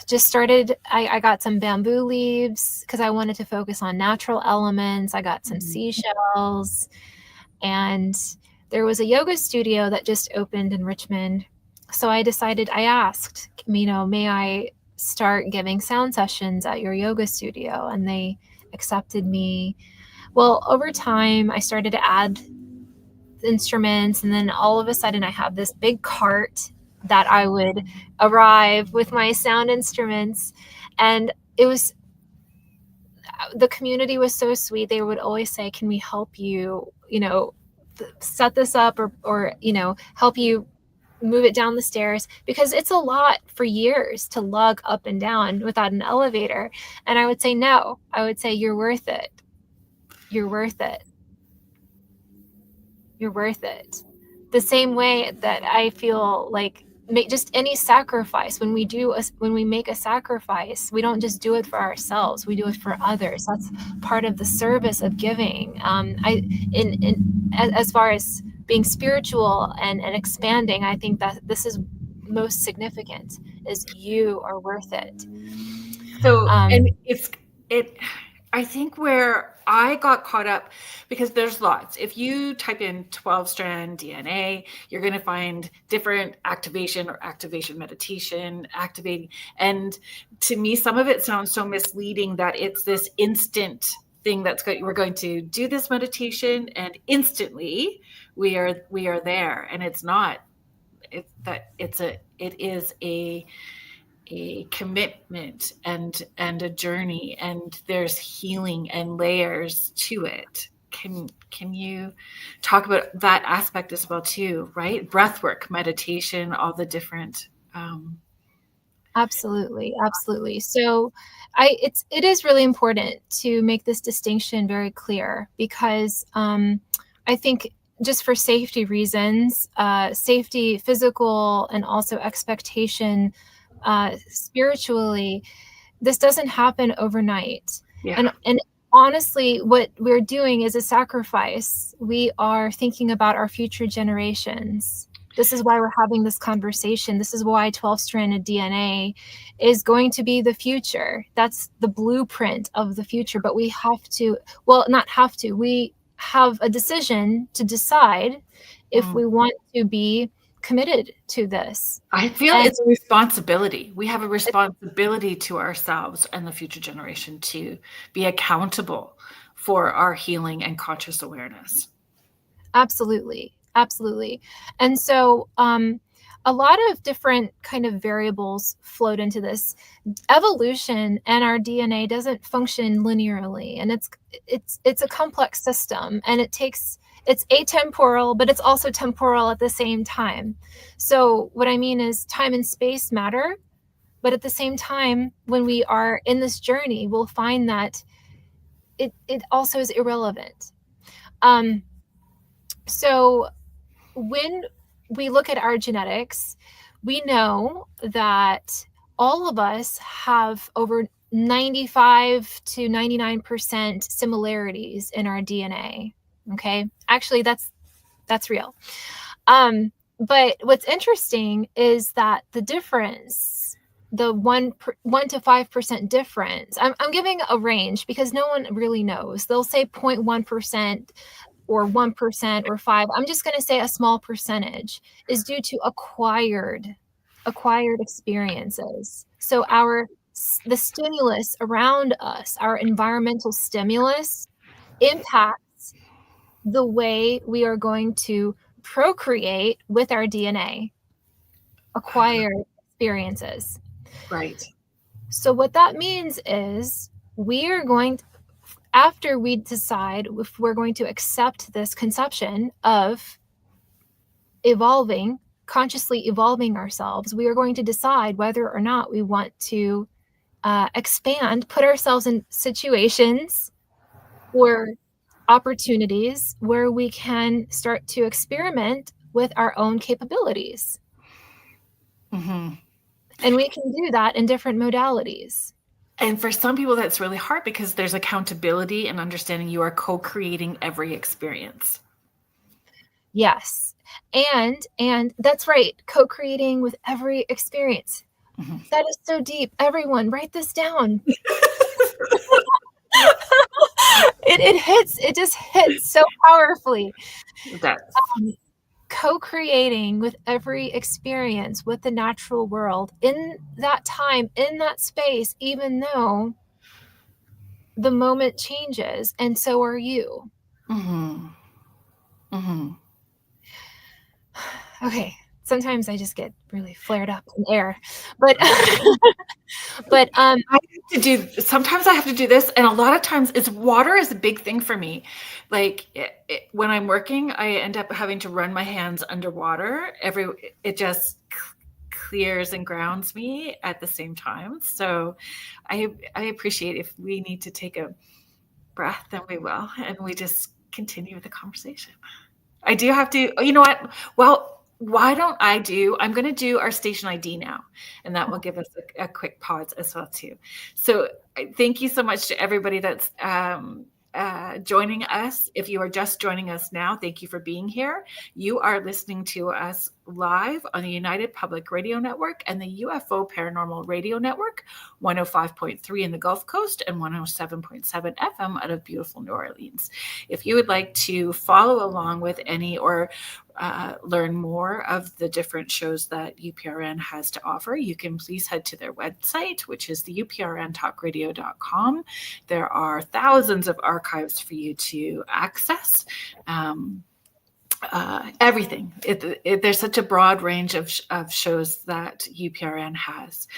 just started. I got some bamboo leaves because I wanted to focus on natural elements. I got some seashells. And there was a yoga studio that just opened in Richmond. So I asked, may I start giving sound sessions at your yoga studio? And they accepted me. Well, over time, I started to add instruments. And then all of a sudden, I have this big cart that I would arrive with my sound instruments. And the community was so sweet. They would always say, can we help you, set this up or help you move it down the stairs, because it's a lot for years to lug up and down without an elevator. And I would say, no. I would say, you're worth it. You're worth it. You're worth it. The same way that I feel like just any sacrifice, when we make a sacrifice, we don't just do it for ourselves, we do it for others. That's part of the service of giving. As far as being spiritual and expanding, I think that this is most significant, is you are worth it. So, and I think where I got caught up, because there's lots. If you type in 12-strand DNA, you're going to find different activation or activation meditation, activating. And to me, some of it sounds so misleading that it's this instant thing we're going to do this meditation and instantly we are there. And it's not. It is a commitment and a journey, and there's healing and layers to it. Can you talk about that aspect as well too, right? Breath work, meditation, all the different Absolutely, absolutely. So it is really important to make this distinction very clear because I think just for safety reasons, safety, physical, and also expectation spiritually, this doesn't happen overnight. Yeah. And honestly, what we're doing is a sacrifice. We are thinking about our future generations. This is why we're having this conversation. This is why 12-stranded DNA is going to be the future. That's the blueprint of the future. But we have to, well, not have to, we have a decision to decide if we want to be committed to this. I feel And it's a responsibility. We have a responsibility to ourselves and the future generation to be accountable for our healing and conscious awareness. absolutely, absolutely. And so a lot of different kind of variables float into this. Evolution and our DNA doesn't function linearly, and it's a complex system, and it's atemporal, but it's also temporal at the same time. So what I mean is time and space matter, but at the same time, when we are in this journey, we'll find that it also is irrelevant. So when we look at our genetics, we know that all of us have over 95 to 99% similarities in our DNA. Okay. Actually, that's real. But what's interesting is that the difference, the 1 to 5% difference, I'm giving a range because no one really knows. They'll say 0.1% or 1% or 5%. I'm just going to say a small percentage is due to acquired experiences. So the stimulus around us, our environmental stimulus, impacts the way we are going to procreate with our DNA, acquired experiences. Right. So what that means is we are going to, after we decide if we're going to accept this conception of evolving, consciously evolving ourselves, we are going to decide whether or not we want to expand, put ourselves in situations or opportunities where we can start to experiment with our own capabilities. Mm-hmm. And we can do that in different modalities. And for some people, that's really hard because there's accountability and understanding you are co-creating every experience. Yes. And that's right, co-creating with every experience. Mm-hmm. That is so deep. Everyone, write this down. It just hits so powerfully. That's co-creating with every experience with the natural world in that time, in that space, even though the moment changes, and so are you. Mm-hmm. Mm-hmm. Okay, sometimes I just get really flared up in air, but but I have to do, sometimes I have to do this, and a lot of times water is a big thing for me. Like when I'm working, I end up having to run my hands underwater. It just clears and grounds me at the same time. So I appreciate if we need to take a breath, then we will, and we just continue the conversation. I do have to, you know what? Well, why don't I'm going to do our station ID now, and that will give us a quick pause as well too. So thank you so much to everybody that's joining us. If you are just joining us now, thank you for being here. You are listening to us live on the United Public Radio Network and the UFO Paranormal Radio Network, 105.3 in the Gulf Coast and 107.7 FM out of beautiful New Orleans. If you would like to follow along with any or learn more of the different shows that UPRN has to offer, you can please head to their website, which is the uprntalkradio.com. There are thousands of archives for you to access. everything. There's such a broad range of shows that UPRN has.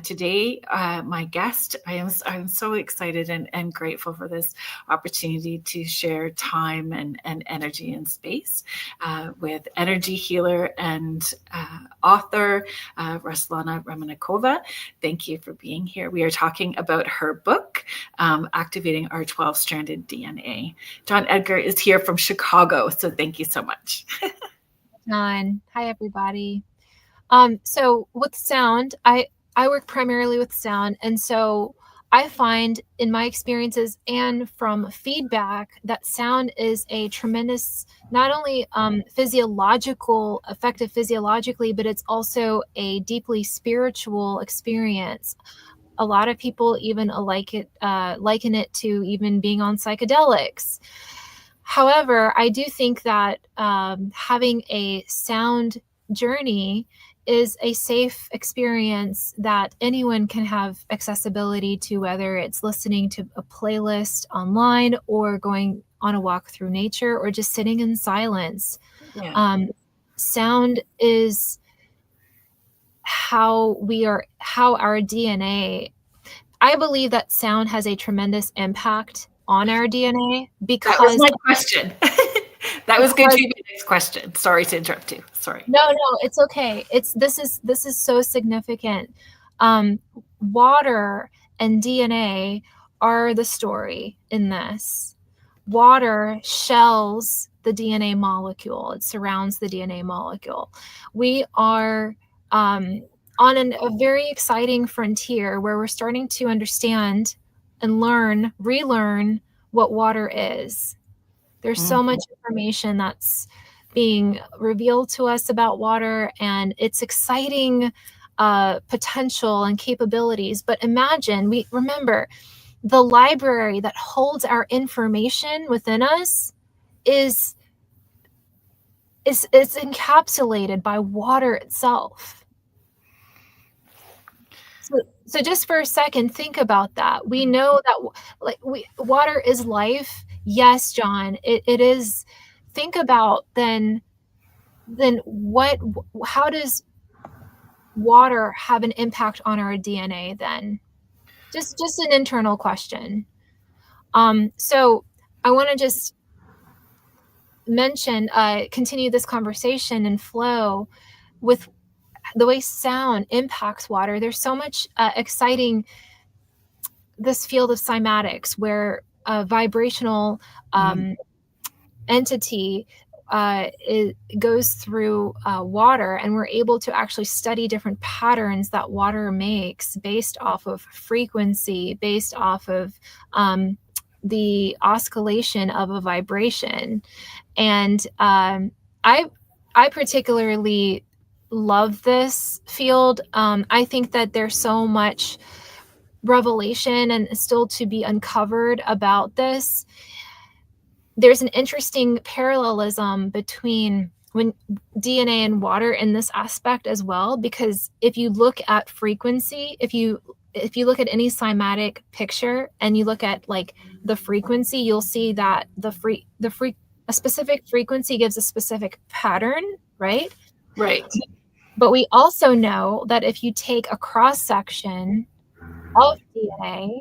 Today, my guest, I'm so excited and grateful for this opportunity to share time and energy and space with energy healer and author Ruslana Remennikova. Thank you for being here. We are talking about her book, Activating Our 12-Stranded DNA. John Edgar is here from Chicago, so thank you so much. Hi, everybody. So with sound, I work primarily with sound, and so I find in my experiences and from feedback that sound is a tremendous, not only effective physiologically, but it's also a deeply spiritual experience. A lot of people even liken it to even being on psychedelics. However, I do think that having a sound journey is a safe experience that anyone can have accessibility to, whether it's listening to a playlist online or going on a walk through nature or just sitting in silence. Yeah. Sound is how our DNA. I believe that sound has a tremendous impact on our DNA because that was my question. That was going to be my next question. Sorry to interrupt you. Sorry. No, it's okay. This is so significant. Water and DNA are the story in this. Water shells the DNA molecule. It surrounds the DNA molecule. We are on a very exciting frontier where we're starting to understand and relearn what water is. There's so much information that's being revealed to us about water and its exciting potential and capabilities. But remember, the library that holds our information within us is encapsulated by water itself. So just for a second, think about that. We know that water is life. Yes, John, it is. Think about then how does water have an impact on our DNA then? Just an internal question. So I want to just continue this conversation and flow with the way sound impacts water. There's so much exciting, this field of cymatics where a vibrational entity it goes through water, and we're able to actually study different patterns that water makes based off of frequency, based off of the oscillation of a vibration. And I particularly love this field. I think that there's so much revelation and still to be uncovered about this. There's an interesting parallelism between when DNA and water in this aspect as well, because if you look at frequency, if you look at any cymatic picture and you look at like the frequency, you'll see that a specific frequency gives a specific pattern, right? Right. But we also know that if you take a cross section of DNA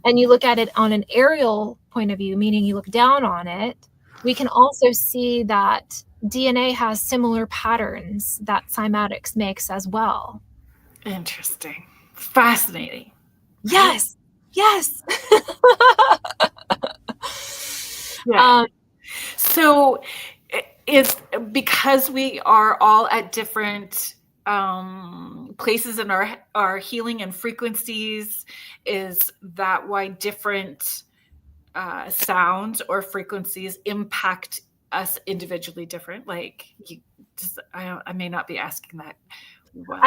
and you look at it on an aerial point of view, meaning you look down on it, we can also see that DNA has similar patterns that cymatics makes as well. Interesting. Fascinating. Yes. Yes. Yeah. So it's because we are all at different places in our healing and frequencies, is that why different sounds or frequencies impact us individually different? Like, I may not be asking that well.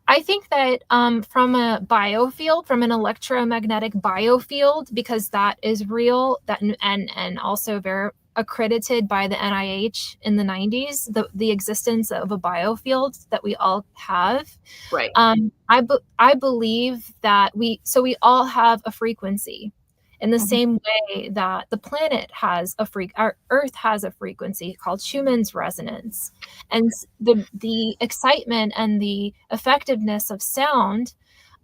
I think that from a biofield, from an electromagnetic biofield, because that is real, that and also very accredited by the NIH in the 90s, the existence of a biofield that we all have. Right. I believe that we all have a frequency, in the same way that the planet has our Earth has a frequency called Schumann's resonance. And the excitement and the effectiveness of sound,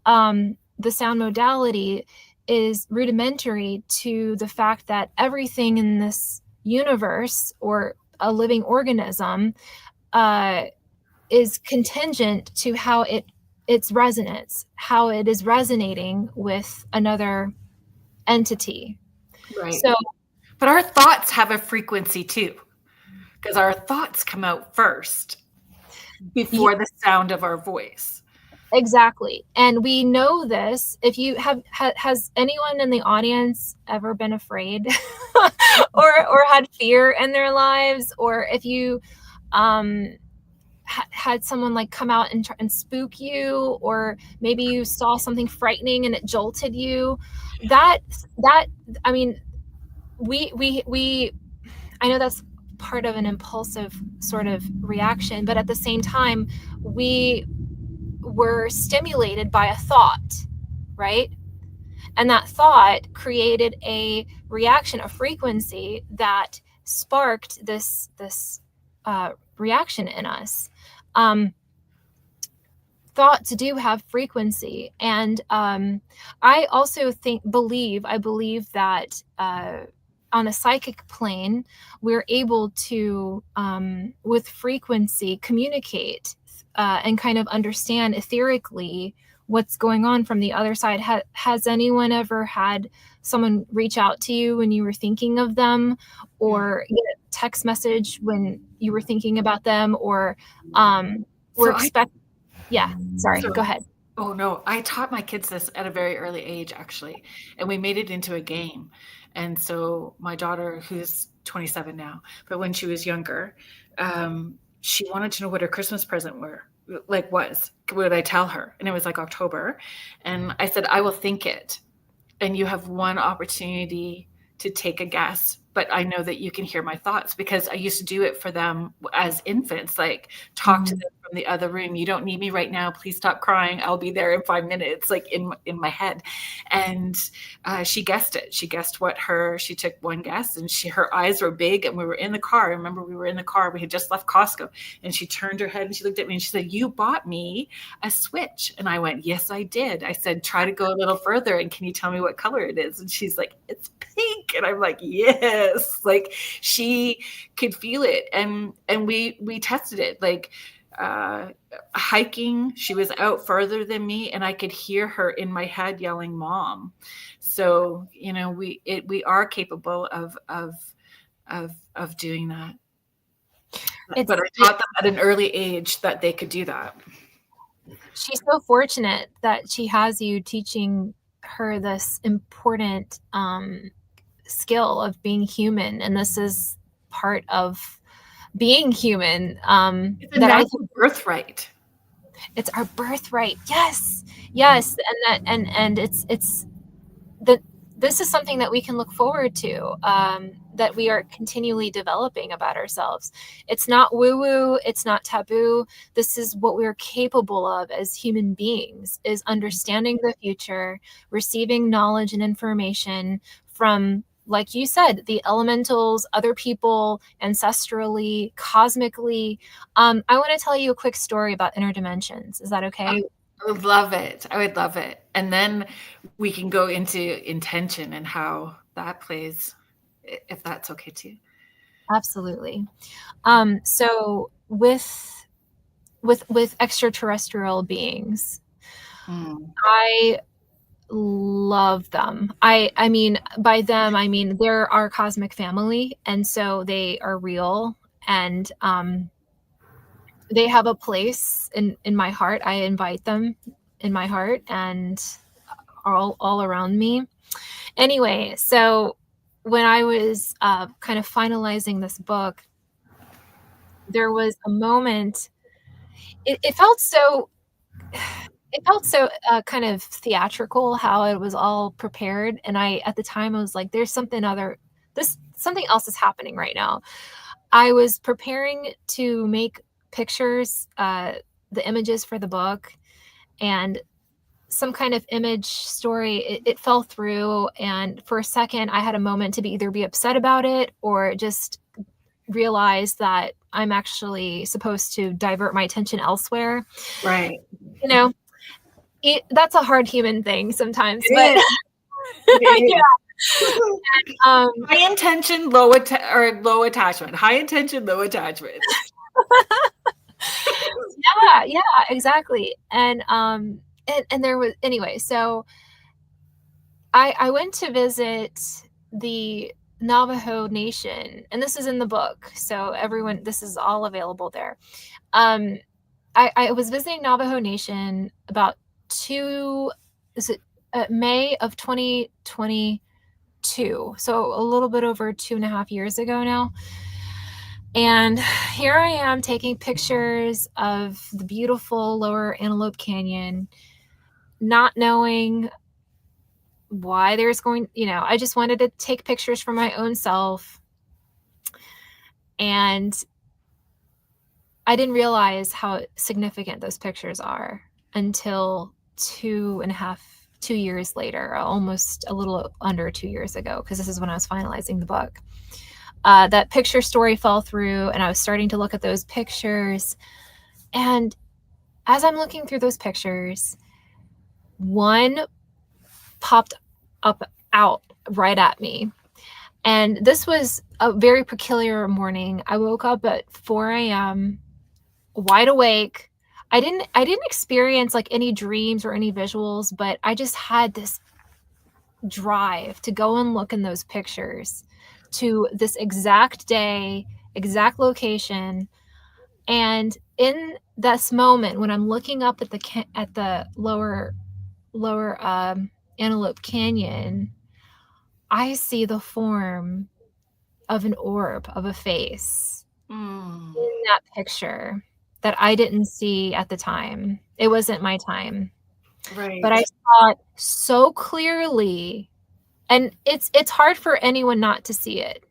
the sound modality, is rudimentary to the fact that everything in this universe, or a living organism, is contingent to how its resonance, how it is resonating with another entity. Right. So But our thoughts have a frequency too, because our thoughts come out first before the sound of our voice. exactly. And we know this. If you has anyone in the audience ever been afraid or had fear in their lives, or if you had someone like come out and spook you, or maybe you saw something frightening and it jolted you, that I mean, we I know that's part of an impulsive sort of reaction, but at the same time, we were stimulated by a thought, right? And that thought created a reaction, a frequency that sparked this reaction in us. Thoughts do have frequency, and I also I believe that on a psychic plane, we're able to, with frequency, communicate and kind of understand etherically what's going on from the other side. Has anyone ever had someone reach out to you when you were thinking of them, or get a text message when you were thinking about them, or were expecting? Yeah, sorry, go ahead. Oh no, I taught my kids this at a very early age, actually, and we made it into a game. And so my daughter, who's 27 now, but when she was younger, she wanted to know what her Christmas present was. Would I tell her? And it was like October, and I said, I will think it, and you have one opportunity to take a guess, but I know that you can hear my thoughts, because I used to do it for them as infants, like talk to them from the other room. You don't need me right now. Please stop crying. I'll be there in 5 minutes, like in my head. And she guessed it. She guessed she took one guess, and her eyes were big, and we were in the car. I remember we were in the car. We had just left Costco, and she turned her head and she looked at me and she said, you bought me a Switch. And I went, yes, I did. I said, try to go a little further, and can you tell me what color it is? And she's like, it's pink. And I'm like, yes. Like, she could feel it. And we tested it, like hiking. She was out further than me, and I could hear her in my head yelling, mom. So, we are capable of doing that. But I taught them at an early age that they could do that. She's so fortunate that she has you teaching her this important skill of being human, and this is part of being human. It's a natural birthright. It's our birthright. Yes, yes, and it's that this is something that we can look forward to. That we are continually developing about ourselves. It's not woo-woo, it's not taboo. This is what we're capable of as human beings, is understanding the future, receiving knowledge and information from, like you said, the elementals, other people, ancestrally, cosmically. I want to tell you a quick story about interdimensions. Is that okay? I would love it. I would love it. And then we can go into intention and how that plays, if that's okay too. Absolutely. So with extraterrestrial beings, I love them. I mean, by them, I mean they're our cosmic family, and so they are real, and they have a place in my heart. I invite them in my heart and all around me. Anyway, so when I was kind of finalizing this book, there was a moment. It felt so kind of theatrical how it was all prepared, and at the time I was like, there's something else is happening right now. I was preparing to make pictures, the images for the book, and some kind of image story, it fell through. And for a second, I had a moment to either be upset about it or just realize that I'm actually supposed to divert my attention elsewhere. Right. You know, that's a hard human thing sometimes. It is. It is. Yeah. High intention, low attachment. High intention, low attachment. Yeah, exactly. And there was, anyway, so I went to visit the Navajo Nation, and this is in the book, so everyone, this is all available there. I was visiting Navajo Nation about May of 2022, so a little bit over 2.5 years ago now. And here I am taking pictures of the beautiful Lower Antelope Canyon, not knowing why there's going, I just wanted to take pictures for my own self. And I didn't realize how significant those pictures are until 2 years later, almost a little under 2 years ago, because this is when I was finalizing the book. That picture story fell through, and I was starting to look at those pictures. And as I'm looking through those pictures, one popped out right at me. And this was a very peculiar morning. I woke up at 4 a.m., wide awake. I didn't experience like any dreams or any visuals, but I just had this drive to go and look in those pictures to this exact day, exact location. And in this moment, when I'm looking up at the lower Antelope Canyon, I see the form of an orb, of a face in that picture that I didn't see at the time. It wasn't my time. Right. But I saw it so clearly. And it's hard for anyone not to see it.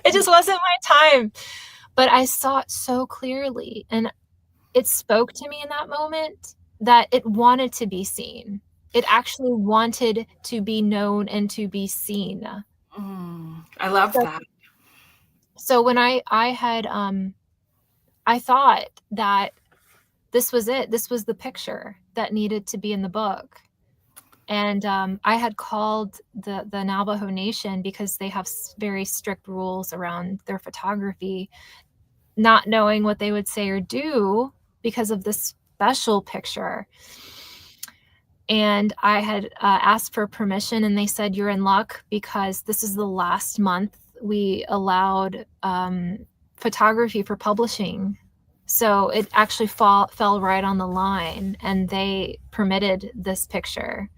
It just wasn't my time. But I saw it so clearly. And it spoke to me in that moment that it wanted to be seen. It actually wanted to be known and to be seen. I love that. So when I thought that this was it. This was the picture that needed to be in the book. And I had called the Navajo Nation because they have very strict rules around their photography, not knowing what they would say or do because of this special picture. And I had asked for permission, and they said, you're in luck because this is the last month we allowed photography for publishing. So it actually fell right on the line, and they permitted this picture.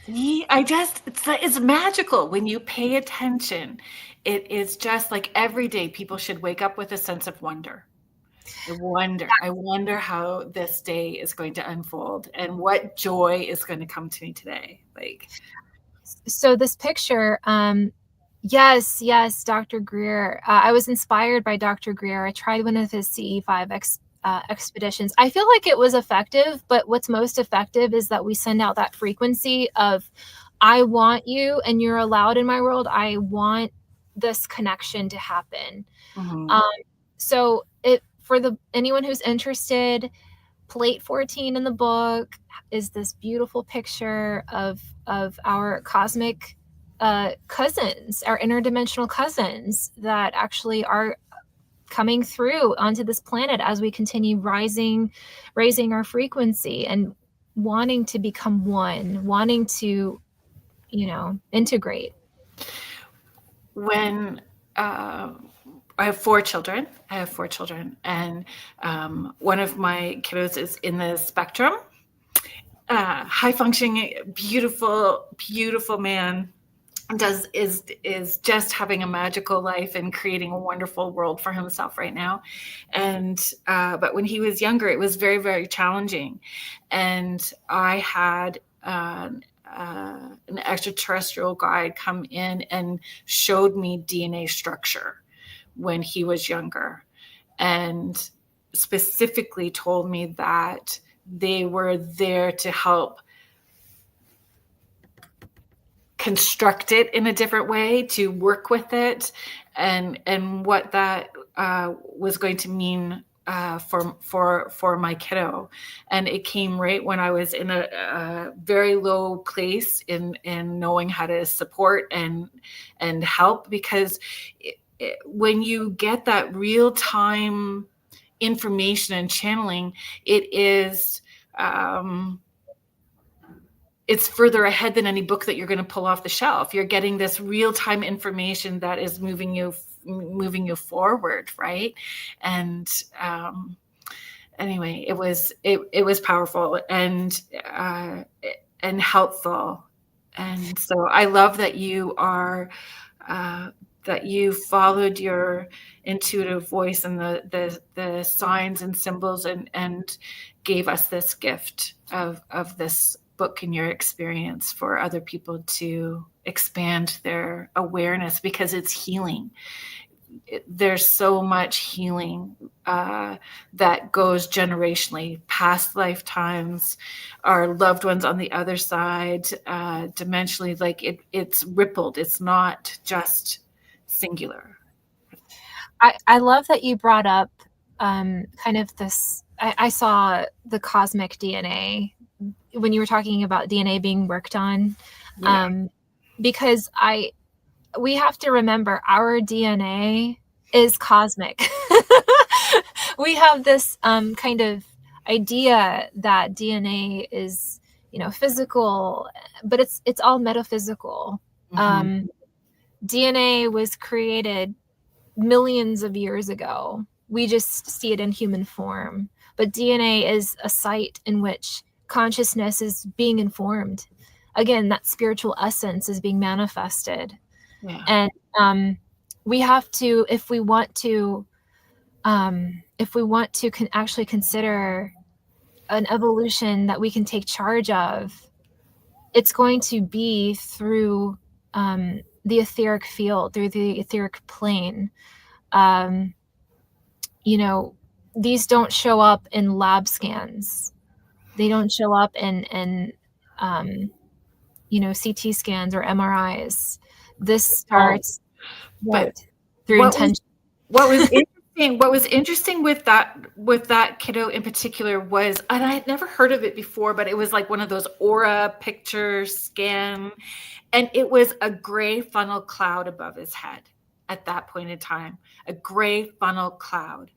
It's magical when you pay attention. It is just like every day people should wake up with a sense of wonder. I wonder how this day is going to unfold and what joy is going to come to me today. So this picture, yes, Dr. Greer. I was inspired by Dr. Greer. I tried one of his CE5 expeditions. I feel like it was effective, but what's most effective is that we send out that frequency of, I want you and you're allowed in my world. I want this connection to happen. So for anyone who's interested, plate 14 in the book is this beautiful picture of our cosmic cousins, our interdimensional cousins that actually are coming through onto this planet as we continue raising our frequency and wanting to become one, wanting to, integrate. When I have 4 children. And one of my kiddos is in the spectrum. High functioning, beautiful man. Is just having a magical life and creating a wonderful world for himself right now. And but when he was younger, it was very, very challenging. And I had an extraterrestrial guide come in and showed me DNA structure when he was younger, and specifically told me that they were there to help construct it in a different way, to work with it, and what that was going to mean for my kiddo. And it came right when I was in a very low place in knowing how to support and help, because when you get that real time information and channeling, it is it's further ahead than any book that you're going to pull off the shelf. You're getting this real-time information that is moving you forward, right? And anyway, it was powerful and helpful. And so I love that you are that you followed your intuitive voice and the signs and symbols and gave us this gift of this book and your experience for other people to expand their awareness, because it's healing. There's so much healing that goes generationally, past lifetimes, our loved ones on the other side, dimensionally, like it's rippled. It's not just singular. I love that you brought up kind of this. I saw the cosmic DNA when you were talking about DNA being worked on, because we have to remember our DNA is cosmic. We have this kind of idea that DNA is, physical, but it's all metaphysical. Mm-hmm. DNA was created millions of years ago. We just see it in human form. But DNA is a site in which consciousness is being informed. Again, that spiritual essence is being manifested. Yeah. And we have to, if we want to actually consider an evolution that we can take charge of, it's going to be through the etheric field, through the etheric plane. These don't show up in lab scans. They don't show up in CT scans or MRIs. This starts through intention. What was interesting with that kiddo in particular was, and I had never heard of it before, but it was like one of those aura picture scan, and it was a gray funnel cloud above his head at that point in time, a gray funnel cloud.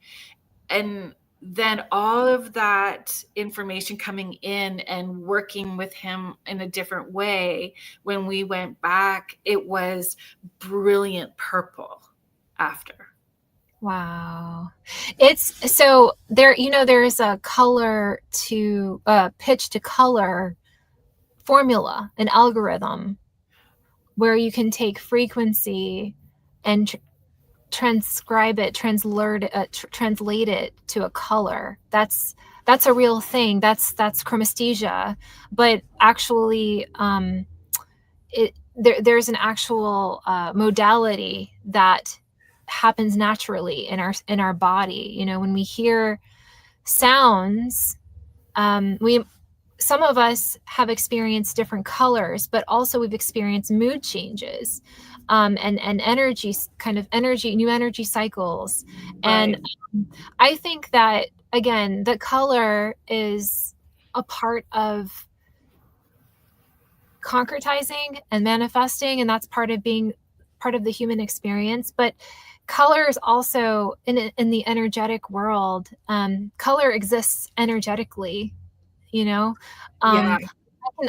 And then all of that information coming in and working with him in a different way, when we went back, it was brilliant purple after. Wow. It's so there, there's a color to pitch to color formula, an algorithm where you can take frequency and transcribe it, translate it to a color. That's a real thing. That's chromesthesia. But actually, there's an actual modality that happens naturally in our body. When we hear sounds, some of us have experienced different colors, but also we've experienced mood changes, and energy, new energy cycles. Right. And I think that, again, the color is a part of concretizing and manifesting, and that's part of being part of the human experience. But color is also in the energetic world. Color exists energetically,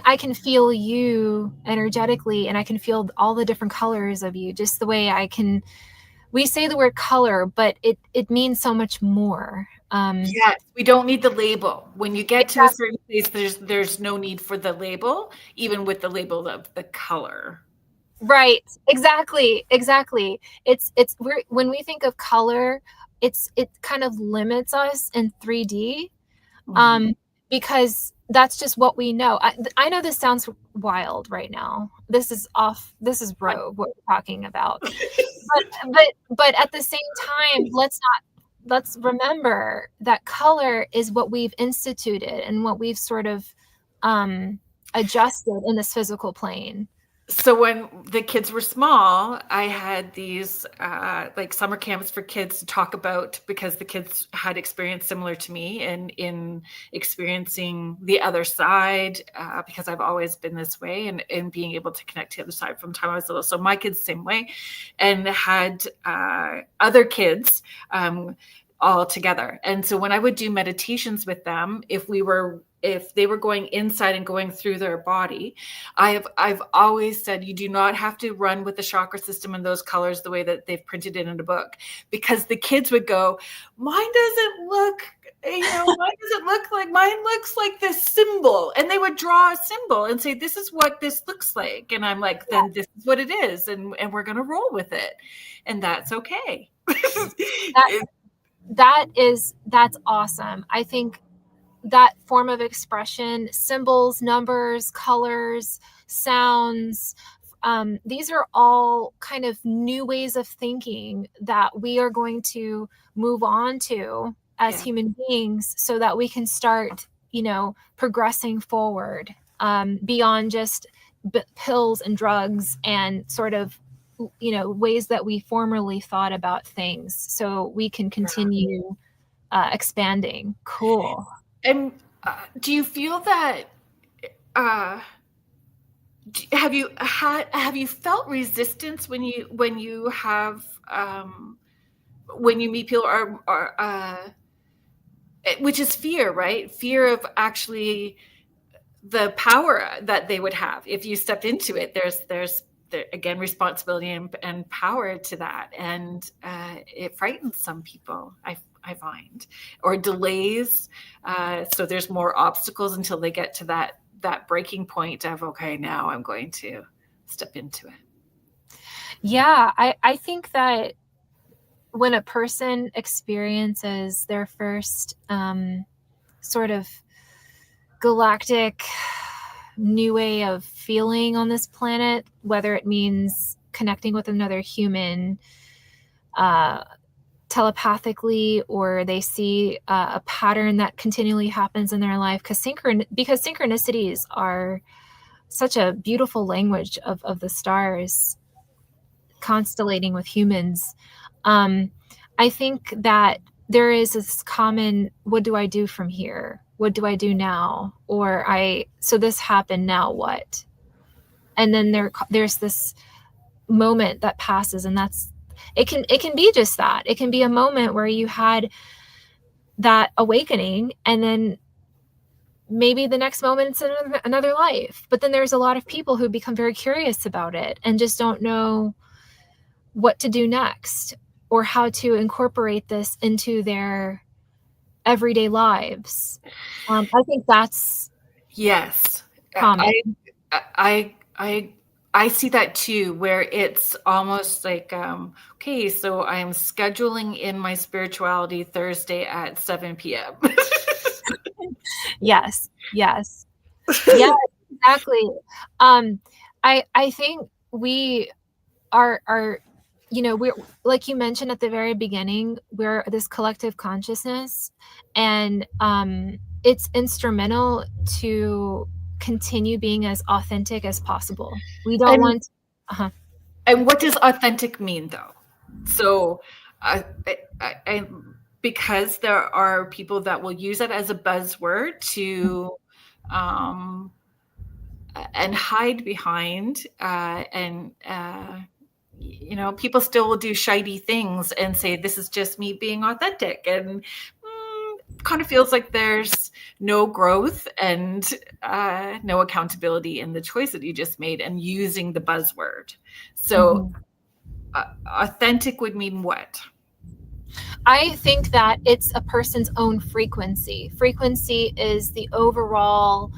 I can feel you energetically, and I can feel all the different colors of you, just the way we say the word color, but it means so much more. Yes, we don't need the label. When you get to a certain place, there's no need for the label, even with the label of the color. Right. Exactly. When we think of color, it kind of limits us in 3D, because that's just what we know. I know this sounds wild right now. This is rogue what we're talking about. but at the same time, let's let's remember that color is what we've instituted and what we've sort of adjusted in this physical plane. So when the kids were small, I had these like summer camps for kids to talk about, because the kids had experience similar to me and in experiencing the other side, because I've always been this way, and being able to connect to the other side from the time I was little. So my kids same way, and had other kids all together. And so when I would do meditations with them, if they were going inside and going through their body, I've always said, you do not have to run with the chakra system and those colors the way that they've printed it in a book, because the kids would go, mine doesn't look, mine looks like this symbol. And they would draw a symbol and say, this is what this looks like. And I'm like, then this is what it is. And we're going to roll with it. And that's okay. That's awesome. I think that form of expression, symbols, numbers, colors, sounds, these are all kind of new ways of thinking that we are going to move on to as human beings, so that we can start, progressing forward beyond just pills and drugs and sort of, ways that we formerly thought about things, so we can continue expanding. Cool. And do you feel that, have you felt resistance when you meet people, or which is fear, right? Fear of actually the power that they would have if you stepped into it. There's again, responsibility and power to that. And it frightens some people, I find, or delays. So there's more obstacles until they get to that breaking point of, okay, now I'm going to step into it. Yeah, I think that when a person experiences their first sort of galactic new way of feeling on this planet, whether it means connecting with another human telepathically, or they see a pattern that continually happens in their life, because synchronicities are such a beautiful language of the stars constellating with humans. I think that there is this common, what do I do from here? What do I do now? Or so this happened, now what? And then there's this moment that passes, and it can be just that. It can be a moment where you had that awakening, and then maybe the next moment it's another life. But then there's a lot of people who become very curious about it and just don't know what to do next, or how to incorporate this into their everyday lives. I think that's common. I see that too, where it's almost like, okay, so I'm scheduling in my spirituality Thursday at 7 p.m. Yes, yeah, exactly. I think we are, we're, like you mentioned at the very beginning, we're this collective consciousness, and it's instrumental to continue being as authentic as possible. We don't want And what does authentic mean, though? So because there are people that will use it as a buzzword to and hide behind, people still will do shady things and say, this is just me being authentic, and kind of feels like there's no growth and no accountability in the choice that you just made and using the buzzword. So authentic would mean what? I think that it's a person's own frequency. Frequency is the overall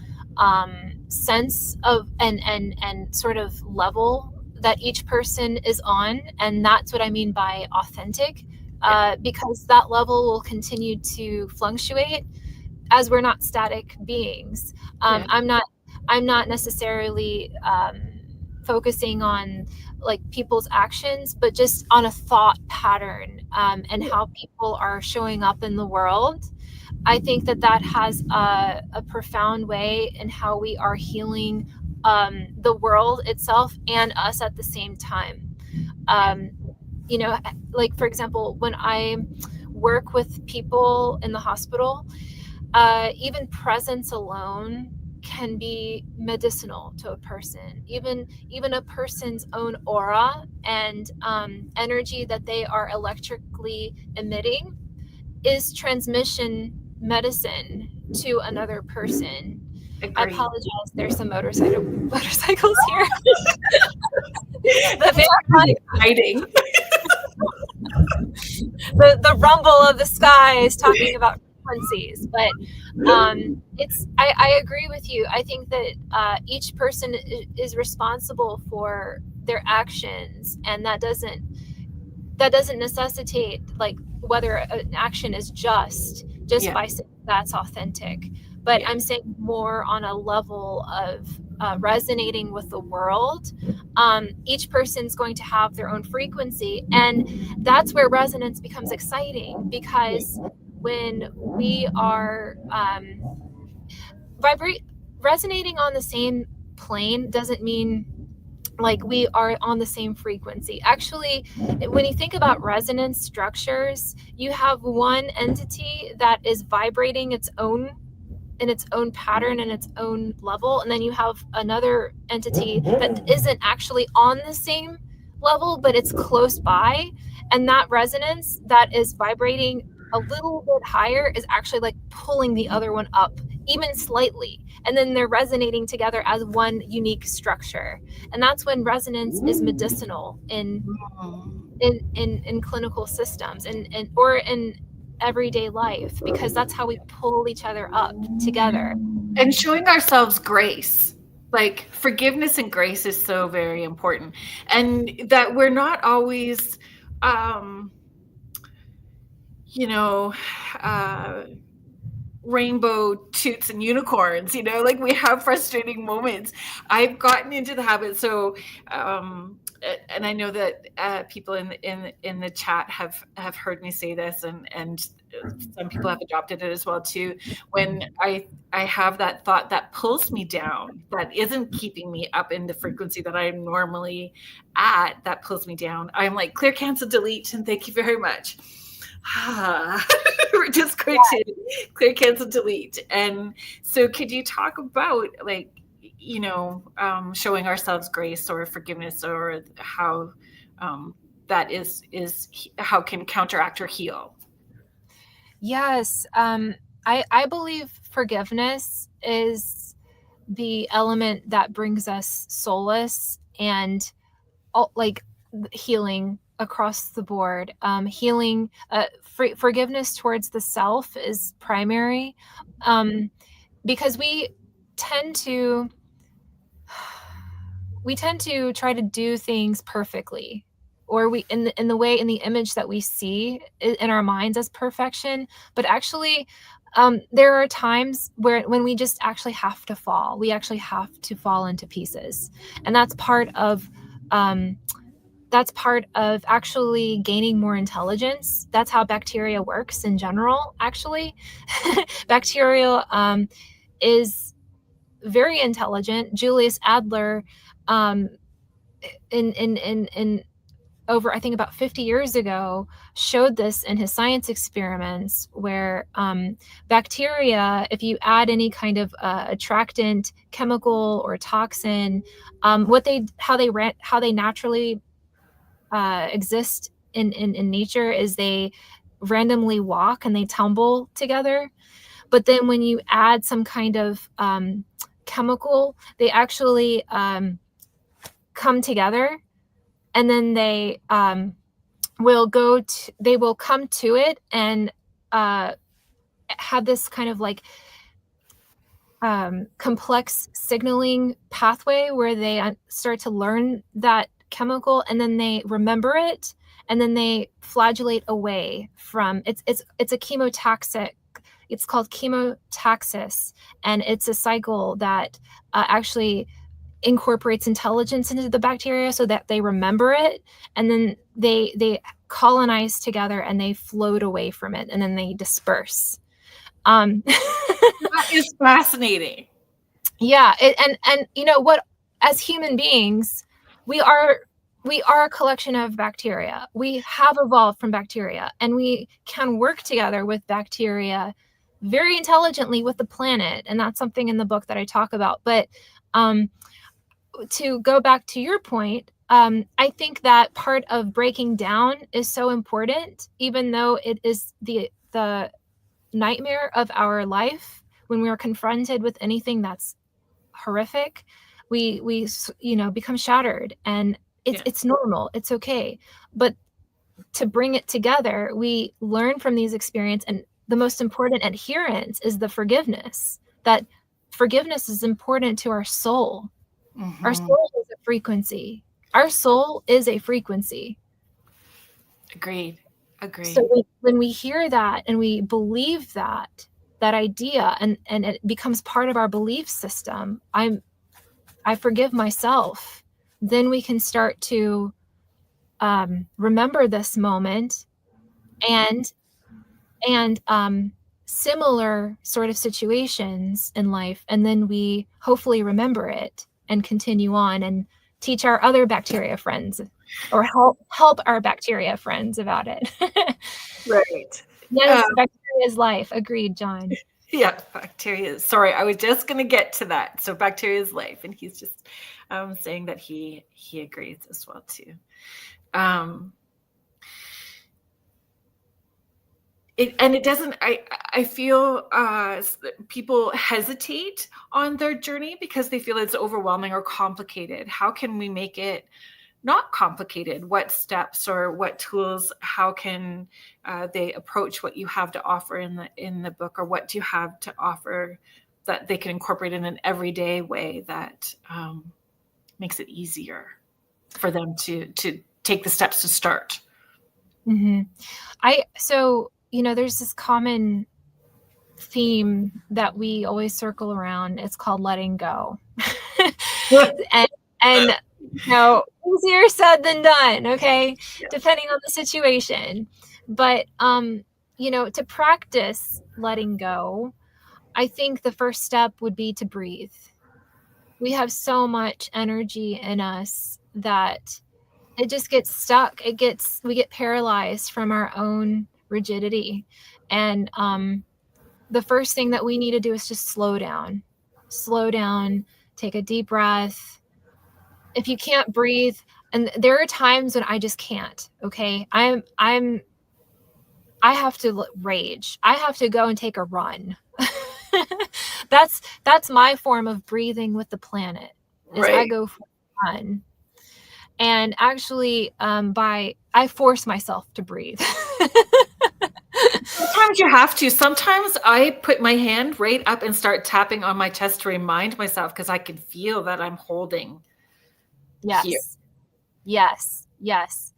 sense of and sort of level that each person is on. And that's what I mean by authentic, because that level will continue to fluctuate, as we're not static beings. I'm not necessarily focusing on like people's actions, but just on a thought pattern, and how people are showing up in the world. I think that that has a profound way in how we are healing the world itself and us at the same time. Um, you know, like for example, when I work with people in the hospital, even presence alone can be medicinal to a person. Even a person's own aura and energy that they are electrically emitting is transmission medicine to another person. I Agree. apologize. There's some motorcycles here. That's really exciting. The rumble of the skies talking about frequencies, but I agree with you. I think that each person is responsible for their actions, and that doesn't necessitate like whether an action is just by saying that's authentic. But I'm saying more on a level of resonating with the world. Each person's going to have their own frequency, and that's where resonance becomes exciting, because when we are resonating on the same plane doesn't mean like we are on the same frequency. Actually, when you think about resonance structures, you have one entity that is vibrating its own in its own pattern and its own level, and then you have another entity that isn't actually on the same level, but it's close by, and that resonance that is vibrating a little bit higher is actually like pulling the other one up even slightly, and then they're resonating together as one unique structure. And that's when resonance is medicinal in clinical systems and or in everyday life, because that's how we pull each other up together. And showing ourselves grace, like forgiveness and grace, is so very important, and that we're not always rainbow toots and unicorns, like we have frustrating moments. I've gotten into the habit. So and I know that people in the chat have heard me say this, and some people have adopted it as well too. When I have that thought that pulls me down, that isn't keeping me up in the frequency that I'm normally at, that pulls me down, I'm like, clear, cancel, delete, and thank you very much. We're just going to clear, cancel, delete. And so could you talk about like, showing ourselves grace or forgiveness, or how that is how can counteract or heal? Yes. I believe forgiveness is the element that brings us solace and like healing across the board. Healing, forgiveness towards the self is primary, because we tend to try to do things perfectly, or we in the image that we see in our minds as perfection. But actually, there are times when we just actually have to fall. We actually have to fall into pieces, and that's part of actually gaining more intelligence. That's how bacteria works in general. Actually, bacteria is very intelligent. Julius Adler, in over, I think about 50 years ago, showed this in his science experiments, where bacteria, if you add any kind of attractant, chemical, or toxin, how they naturally exist in nature is they randomly walk and they tumble together. But then when you add some kind of chemical, they actually come together, and then they will come to it and have this kind of like complex signaling pathway where they start to learn that chemical, and then they remember it, and then they flagellate away from it's a chemotaxic. It's called chemotaxis, and it's a cycle that actually incorporates intelligence into the bacteria so that they remember it, and then they colonize together and they float away from it, and then they disperse. That is fascinating. Yeah, and you know what? As human beings, we are a collection of bacteria. We have evolved from bacteria, and we can work together with bacteria very intelligently with the planet, and that's something in the book that I talk about. But to go back to your point, I think that part of breaking down is so important, even though it is the nightmare of our life when we are confronted with anything that's horrific. We become shattered, and it's normal. It's okay. But to bring it together, we learn from these experiences, and the most important adherence is the forgiveness. That forgiveness is important to our soul. Mm-hmm. Our soul is a frequency. Our soul is a frequency. Agreed. So when we hear that and we believe that idea, and it becomes part of our belief system, I forgive myself, then we can start to remember this moment and similar sort of situations in life, and then we hopefully remember it and continue on and teach our other bacteria friends, or help our bacteria friends about it. Right. Yes, bacteria is life. Agreed, John. Yeah, bacteria. Sorry, I was just going to get to that. So bacteria is life, and he's just saying that he agrees as well too. It doesn't. I feel people hesitate on their journey because they feel it's overwhelming or complicated. How can we make it not complicated? What steps or what tools? How can they approach what you have to offer in the book, or what do you have to offer that they can incorporate in an everyday way that makes it easier for them to take the steps to start? Mm-hmm. There's this common theme that we always circle around. It's called letting go. and easier said than done, okay? Yeah. Depending on the situation. But to practice letting go, I think the first step would be to breathe. We have so much energy in us that it just gets stuck. We get paralyzed from our own rigidity. And the first thing that we need to do is just slow down, take a deep breath. If you can't breathe, and there are times when I just can't, okay? I have to rage. I have to go and take a run. That's my form of breathing with the planet. Right. I go for a run. And actually, I force myself to breathe. Sometimes you have to. Sometimes I put my hand right up and start tapping on my chest to remind myself, because I can feel that I'm holding. Yes. Here. Yes.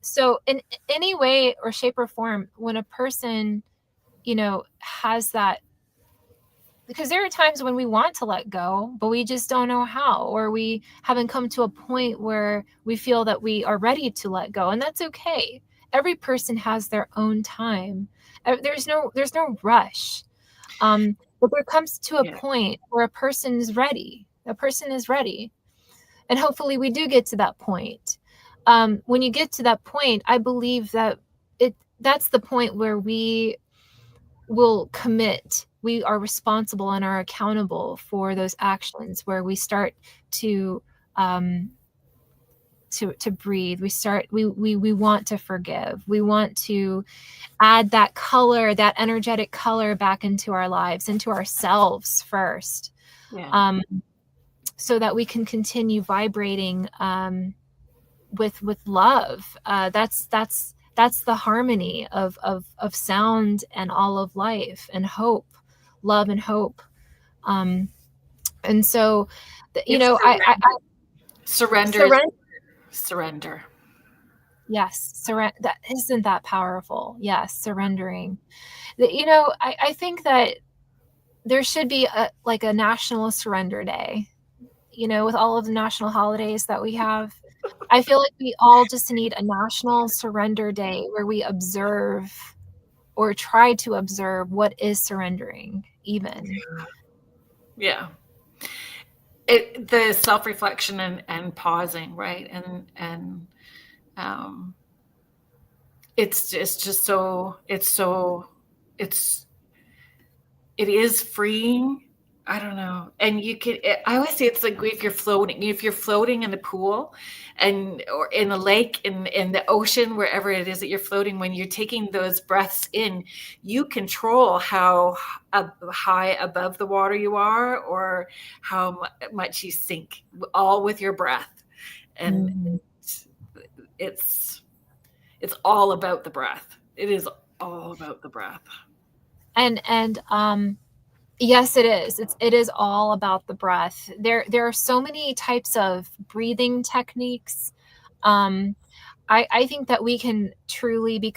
So in any way or shape or form, when a person, has that, because there are times when we want to let go, but we just don't know how, or we haven't come to a point where we feel that we are ready to let go, and that's okay. Every person has their own time. There's no rush. But there comes to a point where a person is ready. And hopefully we do get to that point. When you get to that point, I believe that that's the point where we will commit. We are responsible and are accountable for those actions, where we start to breathe. We want to forgive. We want to add that color, that energetic color, back into our lives, into ourselves first. Yeah. So that we can continue vibrating with love. That's the harmony of sound and all of life, and hope, love and hope. And so, I surrender. Yes, that isn't that powerful. Yes, surrendering. I think that there should be a national surrender day. with all of the national holidays that we have, I feel like we all just need a national surrender day where we observe or try to observe what is surrendering even. Yeah. The self-reflection and pausing, right? And it's just so it is freeing. I don't know. And I always say it's like if you're floating in the pool or in the lake, in the ocean, wherever it is that you're floating, when you're taking those breaths in, you control how high above the water you are or how much you sink, all with your breath. And it's all about the breath. It is all about the breath. And yes, it is. It is all about the breath. There are so many types of breathing techniques. I think that we can truly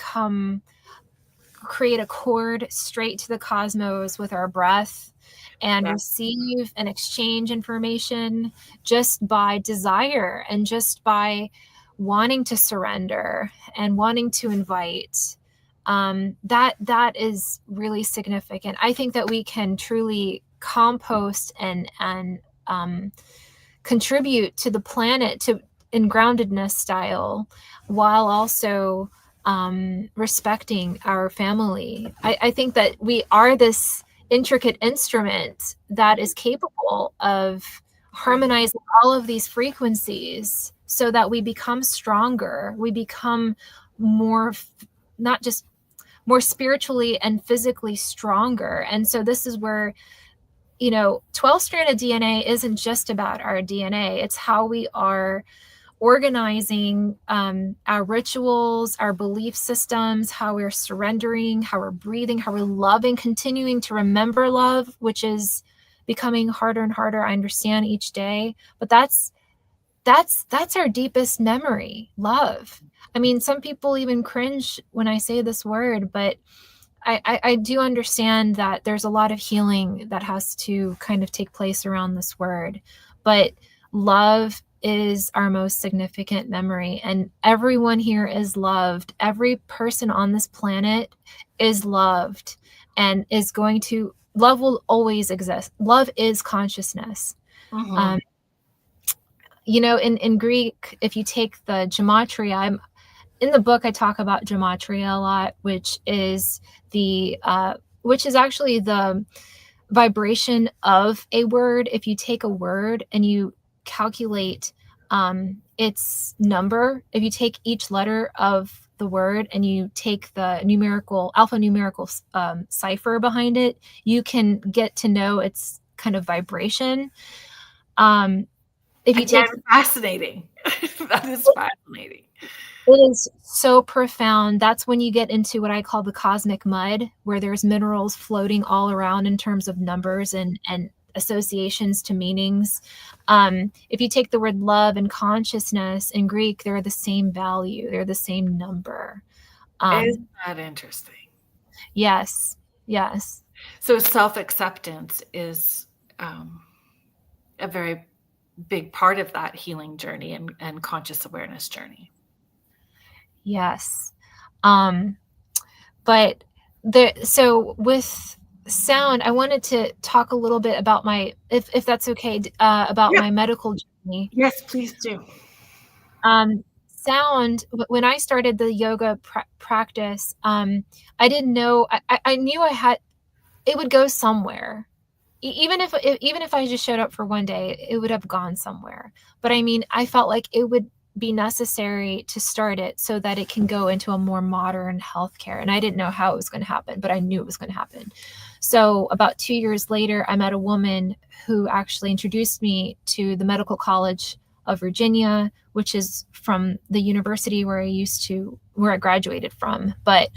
create a cord straight to the cosmos with our breath and receive and exchange information just by desire and just by wanting to surrender and wanting to invite. That is really significant. I think that we can truly compost and contribute to the planet in groundedness style, while also respecting our family. I think that we are this intricate instrument that is capable of harmonizing all of these frequencies so that we become stronger. We become more, not just more spiritually and physically stronger. And so this is where 12-stranded DNA isn't just about our DNA. It's how we are organizing our rituals, our belief systems, how we're surrendering, how we're breathing, how we're loving, continuing to remember love, which is becoming harder and harder, I understand, each day. But that's our deepest memory, love. I mean, some people even cringe when I say this word, but I do understand that there's a lot of healing that has to kind of take place around this word. But love is our most significant memory, and everyone here is loved. Every person on this planet is loved and is going to, love will always exist. Love is consciousness. Mm-hmm. In Greek, if you take the gematria, in the book, I talk about gematria a lot, which is actually the vibration of a word. If you take a word and you calculate its number, if you take each letter of the word and you take the alphanumerical cipher behind it, you can get to know its kind of vibration. If you take, fascinating. That is fascinating. It is so profound. That's when you get into what I call the cosmic mud, where there's minerals floating all around in terms of numbers and associations to meanings. If you take the word love and consciousness in Greek, they're the same value. They're the same number. Isn't that interesting? Yes. Yes. So self-acceptance is a very big part of that healing journey and conscious awareness journey. Yes. But so with sound, I wanted to talk a little bit about if that's okay, about my medical journey. Yes, please do. Sound, when I started the yoga practice, I didn't know, I knew it would go somewhere. Even if I just showed up for one day, it would have gone somewhere. But I mean, I felt like it would be necessary to start it so that it can go into a more modern healthcare. And I didn't know how it was going to happen, but I knew it was going to happen. So about 2 years later, I met a woman who actually introduced me to the Medical College of Virginia, which is from the university where I graduated from. But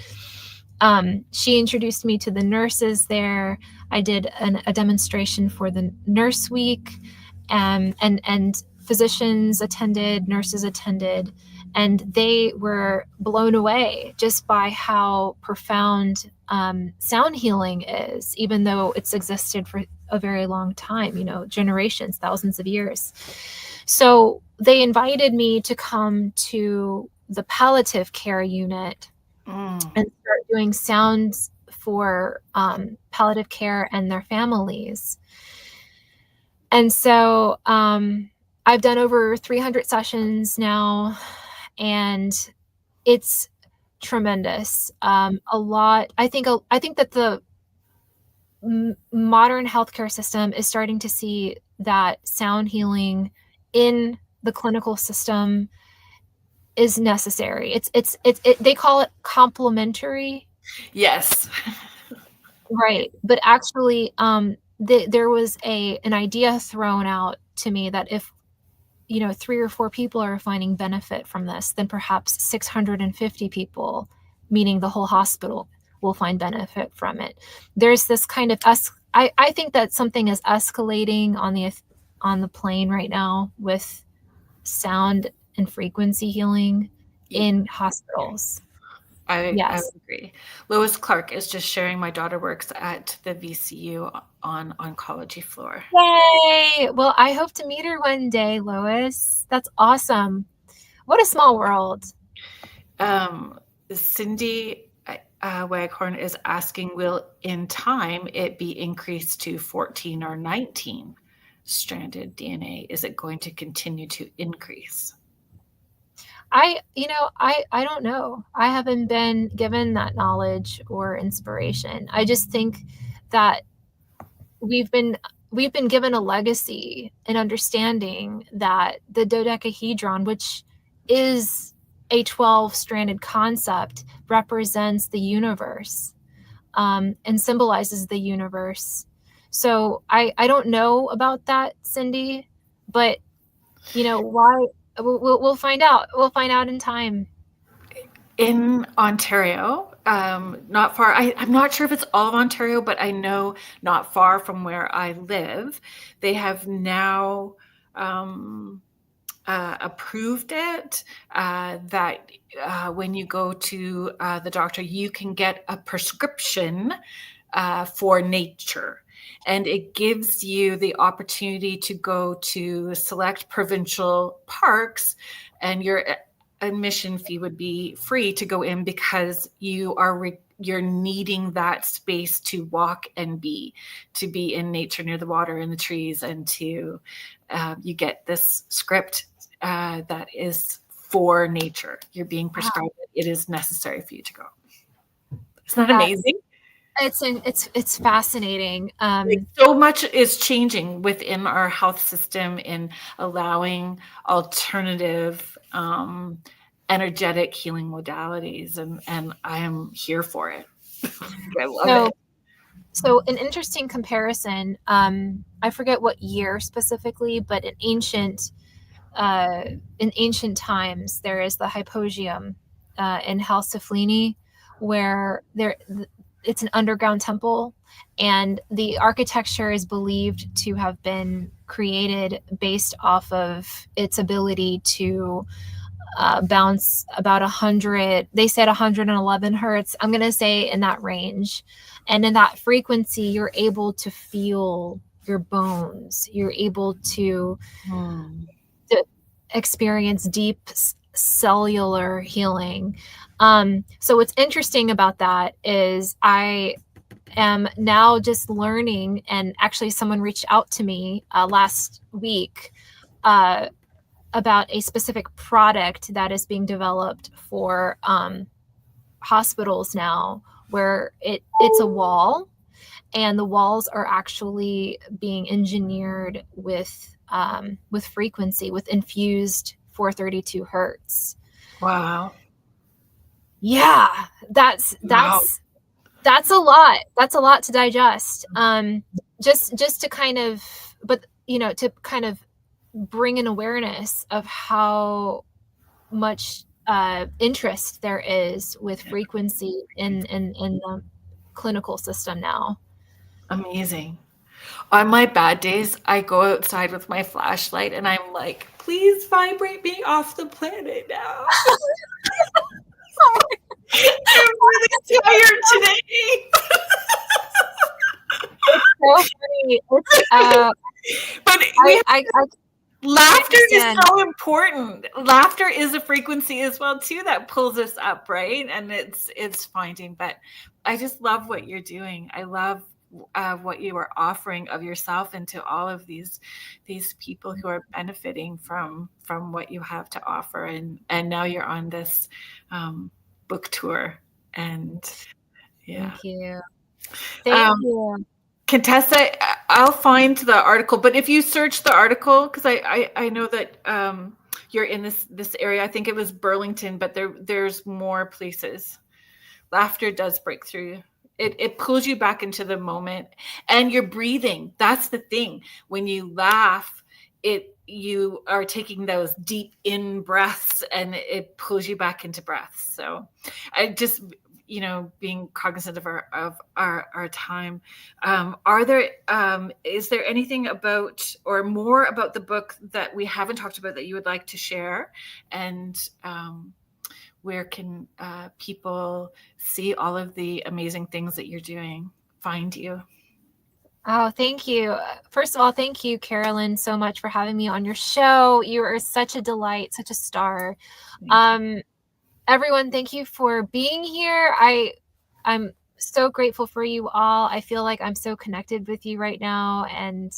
she introduced me to the nurses there. I did a demonstration for the Nurse Week, and physicians attended, nurses attended, and they were blown away just by how profound sound healing is, even though it's existed for a very long time, generations, thousands of years. So they invited me to come to the palliative care unit and start doing sounds for palliative care and their families. And so I've done over 300 sessions now, and it's tremendous. A lot. I think that the modern healthcare system is starting to see that sound healing in the clinical system is necessary. They call it complementary. Yes. Right. But actually, there was an idea thrown out to me that if 3 or 4 people are finding benefit from this, then perhaps 650 people, meaning the whole hospital, will find benefit from it. There's this kind of I think that something is escalating on the plane right now with sound and frequency healing in hospitals. I Yes. would agree. Lois Clark is just sharing my daughter works at the VCU on oncology floor. Yay! Well, I hope to meet her one day, Lois. That's awesome. What a small world. Cindy Waghorn is asking, will in time it be increased to 14 or 19 stranded DNA? Is it going to continue to increase? I don't know. I haven't been given that knowledge or inspiration. I just think that we've been given a legacy and understanding that the dodecahedron, which is a 12-stranded concept, represents the universe, and symbolizes the universe. So I don't know about that, Cindy, but why? We'll find out. We'll find out in time. In Ontario, not far, I'm not sure if it's all of Ontario, but I know not far from where I live, they have now approved it, that when you go to the doctor, you can get a prescription for nature. And it gives you the opportunity to go to select provincial parks, and your admission fee would be free to go in because you're needing that space to walk and be in nature near the water and the trees, and to you get this script that is for nature. You're being prescribed it. It is necessary for you to go. Isn't that amazing? It's fascinating. So much is changing within our health system in allowing alternative energetic healing modalities, and I am here for it. I love it. So an interesting comparison. I forget what year specifically, but in ancient times, there is the hypogeum in Halsaflini, where it's an underground temple, and the architecture is believed to have been created based off of its ability to bounce about 100. They said 111 hertz. I'm going to say in that range. And in that frequency, you're able to feel your bones. You're able to experience deep cellular healing. So what's interesting about that is I am now just learning, and actually someone reached out to me last week about a specific product that is being developed for hospitals now, where it's a wall, and the walls are actually being engineered with frequency, with infused 432 hertz. Wow. Yeah, that's a lot. That's a lot to digest. Just to kind of, but to kind of bring an awareness of how much interest there is with frequency in the clinical system now. Amazing. On my bad days, I go outside with my flashlight and I'm like, please vibrate me off the planet now. I'm really tired today. so funny. But laughter is so important. Laughter is a frequency as well too that pulls us up, right? And it's finding. But I just love what you're doing. I love what you are offering of yourself into all of these people who are benefiting from what you have to offer. And now you're on this book tour. And yeah. Thank you. Thank you. Contessa, I'll find the article, but if you search the article, because I know that you're in this area, I think it was Burlington, but there's more places. Laughter does break through. It pulls you back into the moment, and you're breathing. That's the thing. When you laugh, you are taking those deep in breaths, and it pulls you back into breaths. So I just, being cognizant of our time, is there anything about or more about the book that we haven't talked about that you would like to share? And where can people see all of the amazing things that you're doing, find you? Oh, thank you. First of all, thank you, Carolyn, so much for having me on your show. You are such a delight, such a star. Everyone, thank you for being here. I'm so grateful for you all. I feel like I'm so connected with you right now, and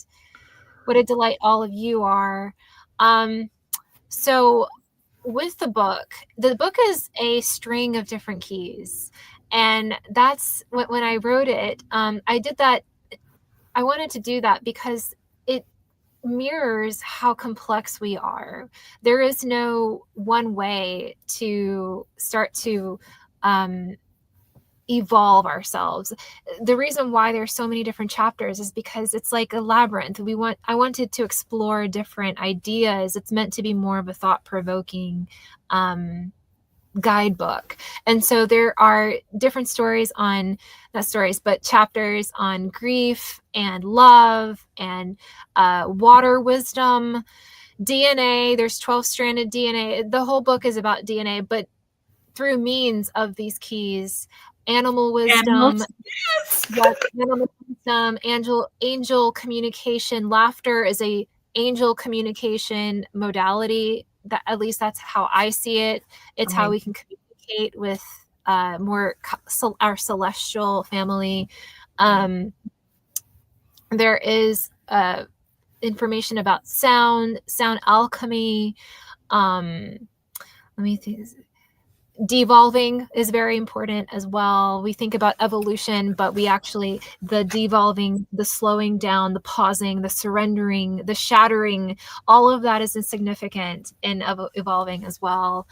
what a delight all of you are. So with the book is a string of different keys. And that's when I wrote it, I did that. I wanted to do that because it mirrors how complex we are. There is no one way to start to evolve ourselves. The reason why there's so many different chapters is because it's like a labyrinth. I wanted to explore different ideas. It's meant to be more of a thought-provoking guidebook. And so there are different chapters on grief and love and water wisdom, DNA. There's 12-stranded DNA. The whole book is about DNA, but through means of these keys, animal wisdom, angel communication. Laughter is a angel communication modality. That, at least that's how I see it. It's how we can communicate with our celestial family. There is information about sound alchemy. Let me think. Devolving is very important as well. We think about evolution, but the devolving, the slowing down, the pausing, the surrendering, the shattering, all of that is insignificant in evolving as well.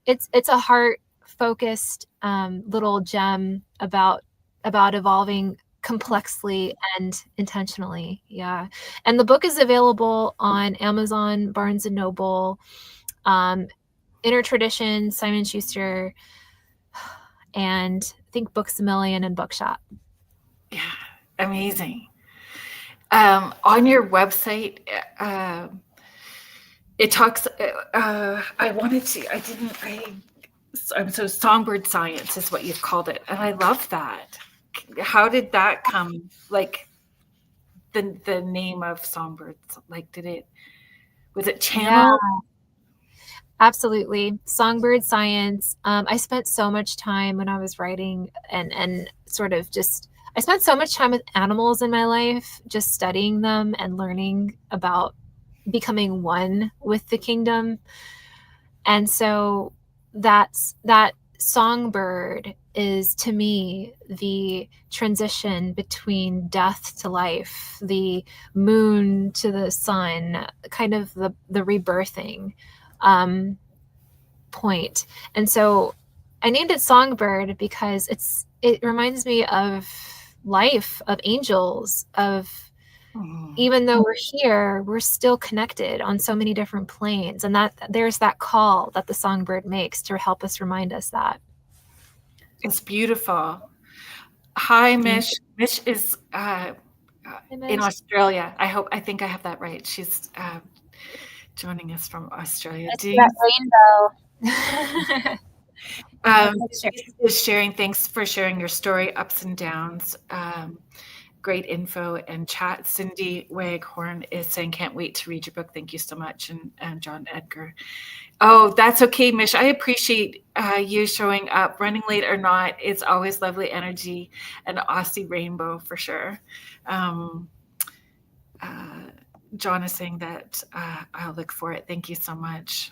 It's a heart-focused little gem about evolving complexly and intentionally. Yeah. And the book is available on Amazon, Barnes and Noble, Inner Tradition, Simon Schuster, and I think Books A Million and Bookshop. Yeah, amazing. On your website, it talks. So Songbird Science is what you've called it, and I love that. How did that come? Like the name of Songbirds. Like, was it channeled? Yeah. Absolutely. Songbird Science. I spent so much time when I was writing and sort of I spent so much time with animals in my life, just studying them and learning about becoming one with the kingdom. And so that songbird is, to me, the transition between death to life, the moon to the sun, kind of the rebirthing point. And so I named it Songbird because it reminds me of life, of angels, of even though we're here, we're still connected on so many different planes. And that there's that call that the songbird makes to help us remind us that. It's beautiful. Hi, Mish. Mish is in Australia. I think I have that right. She's joining us from Australia. That rainbow. Is sharing. Thanks for sharing your story, ups and downs, great info and chat. Cindy Waghorn is saying, can't wait to read your book. Thank you so much. And John Edgar. Oh, that's okay, Mish. I appreciate you showing up, running late or not. It's always lovely energy and Aussie rainbow for sure. John is saying that I'll look for it. Thank you so much.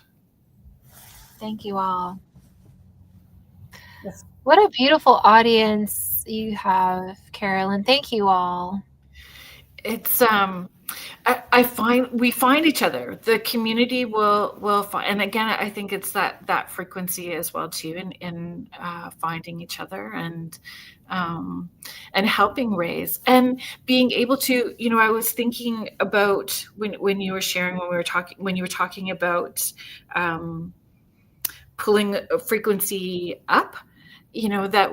Thank you all. Yes. What a beautiful audience you have, Carolyn. Thank you all. It's I find we find each other. The community will find, and again, I think it's that frequency as well too, in finding each other and helping raise and being able to. I was thinking about when you were sharing, when you were talking about pulling a frequency up. That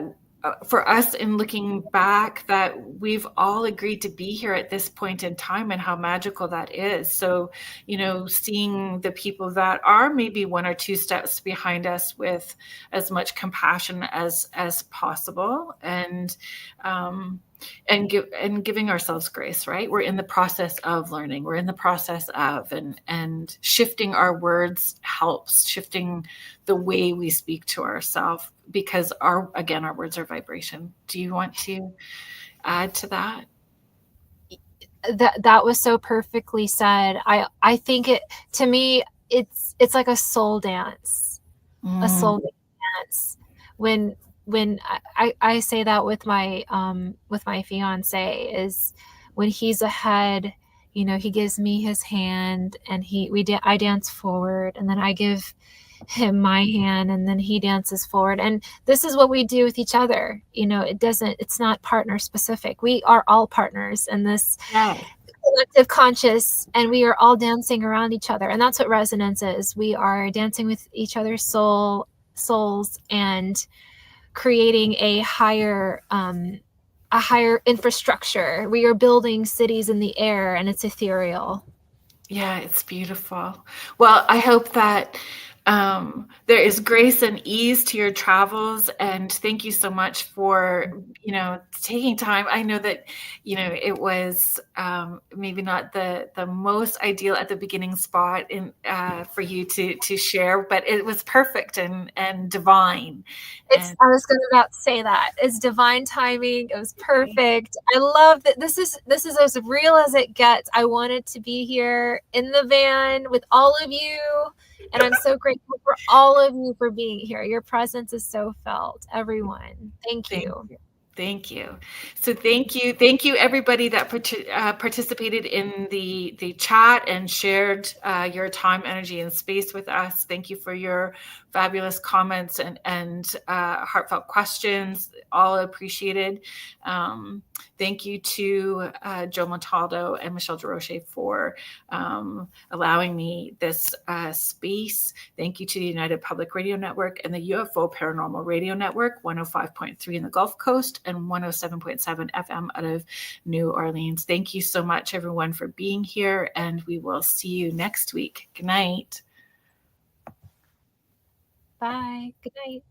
for us, in looking back, that we've all agreed to be here at this point in time and how magical that is. So, seeing the people that are maybe one or two steps behind us with as much compassion as possible, and giving ourselves grace, right? We're in the process of learning. We're in the process of, and shifting our words helps, shifting the way we speak to ourselves, because our words are vibration. Do you want to add to that? That was so perfectly said. I think to me, it's like a soul dance, a soul dance. When I say that with my fiance, is when he's ahead, he gives me his hand and I dance forward, and then I give him my hand, and then he dances forward. And this is what we do with each other. It's not partner specific. We are all partners in this collective conscious, and we are all dancing around each other. And that's what resonance is. We are dancing with each other's souls and creating a higher infrastructure. We are building cities in the air, and it's ethereal. Yeah, it's beautiful. Well, I hope that there is grace and ease to your travels, and thank you so much for taking time. I know that it was maybe not the most ideal at the beginning spot for you to share, but it was perfect and divine. I was about to say that it's divine timing. It was perfect. I love that this is as real as it gets. I wanted to be here in the van with all of you, and I'm so grateful for all of you for being here. Your presence is so felt, everyone. Thank you. Thank you. So thank you everybody that participated in the chat and shared your time, energy, and space with us. Thank you for your fabulous comments and heartfelt questions, all appreciated. Thank you to Joe Montaldo and Michelle DeRoche for allowing me this space. Thank you to the United Public Radio Network and the UFO Paranormal Radio Network, 105.3 in the Gulf Coast and 107.7 FM out of New Orleans. Thank you so much, everyone, for being here, and we will see you next week. Good night. Bye. Good night.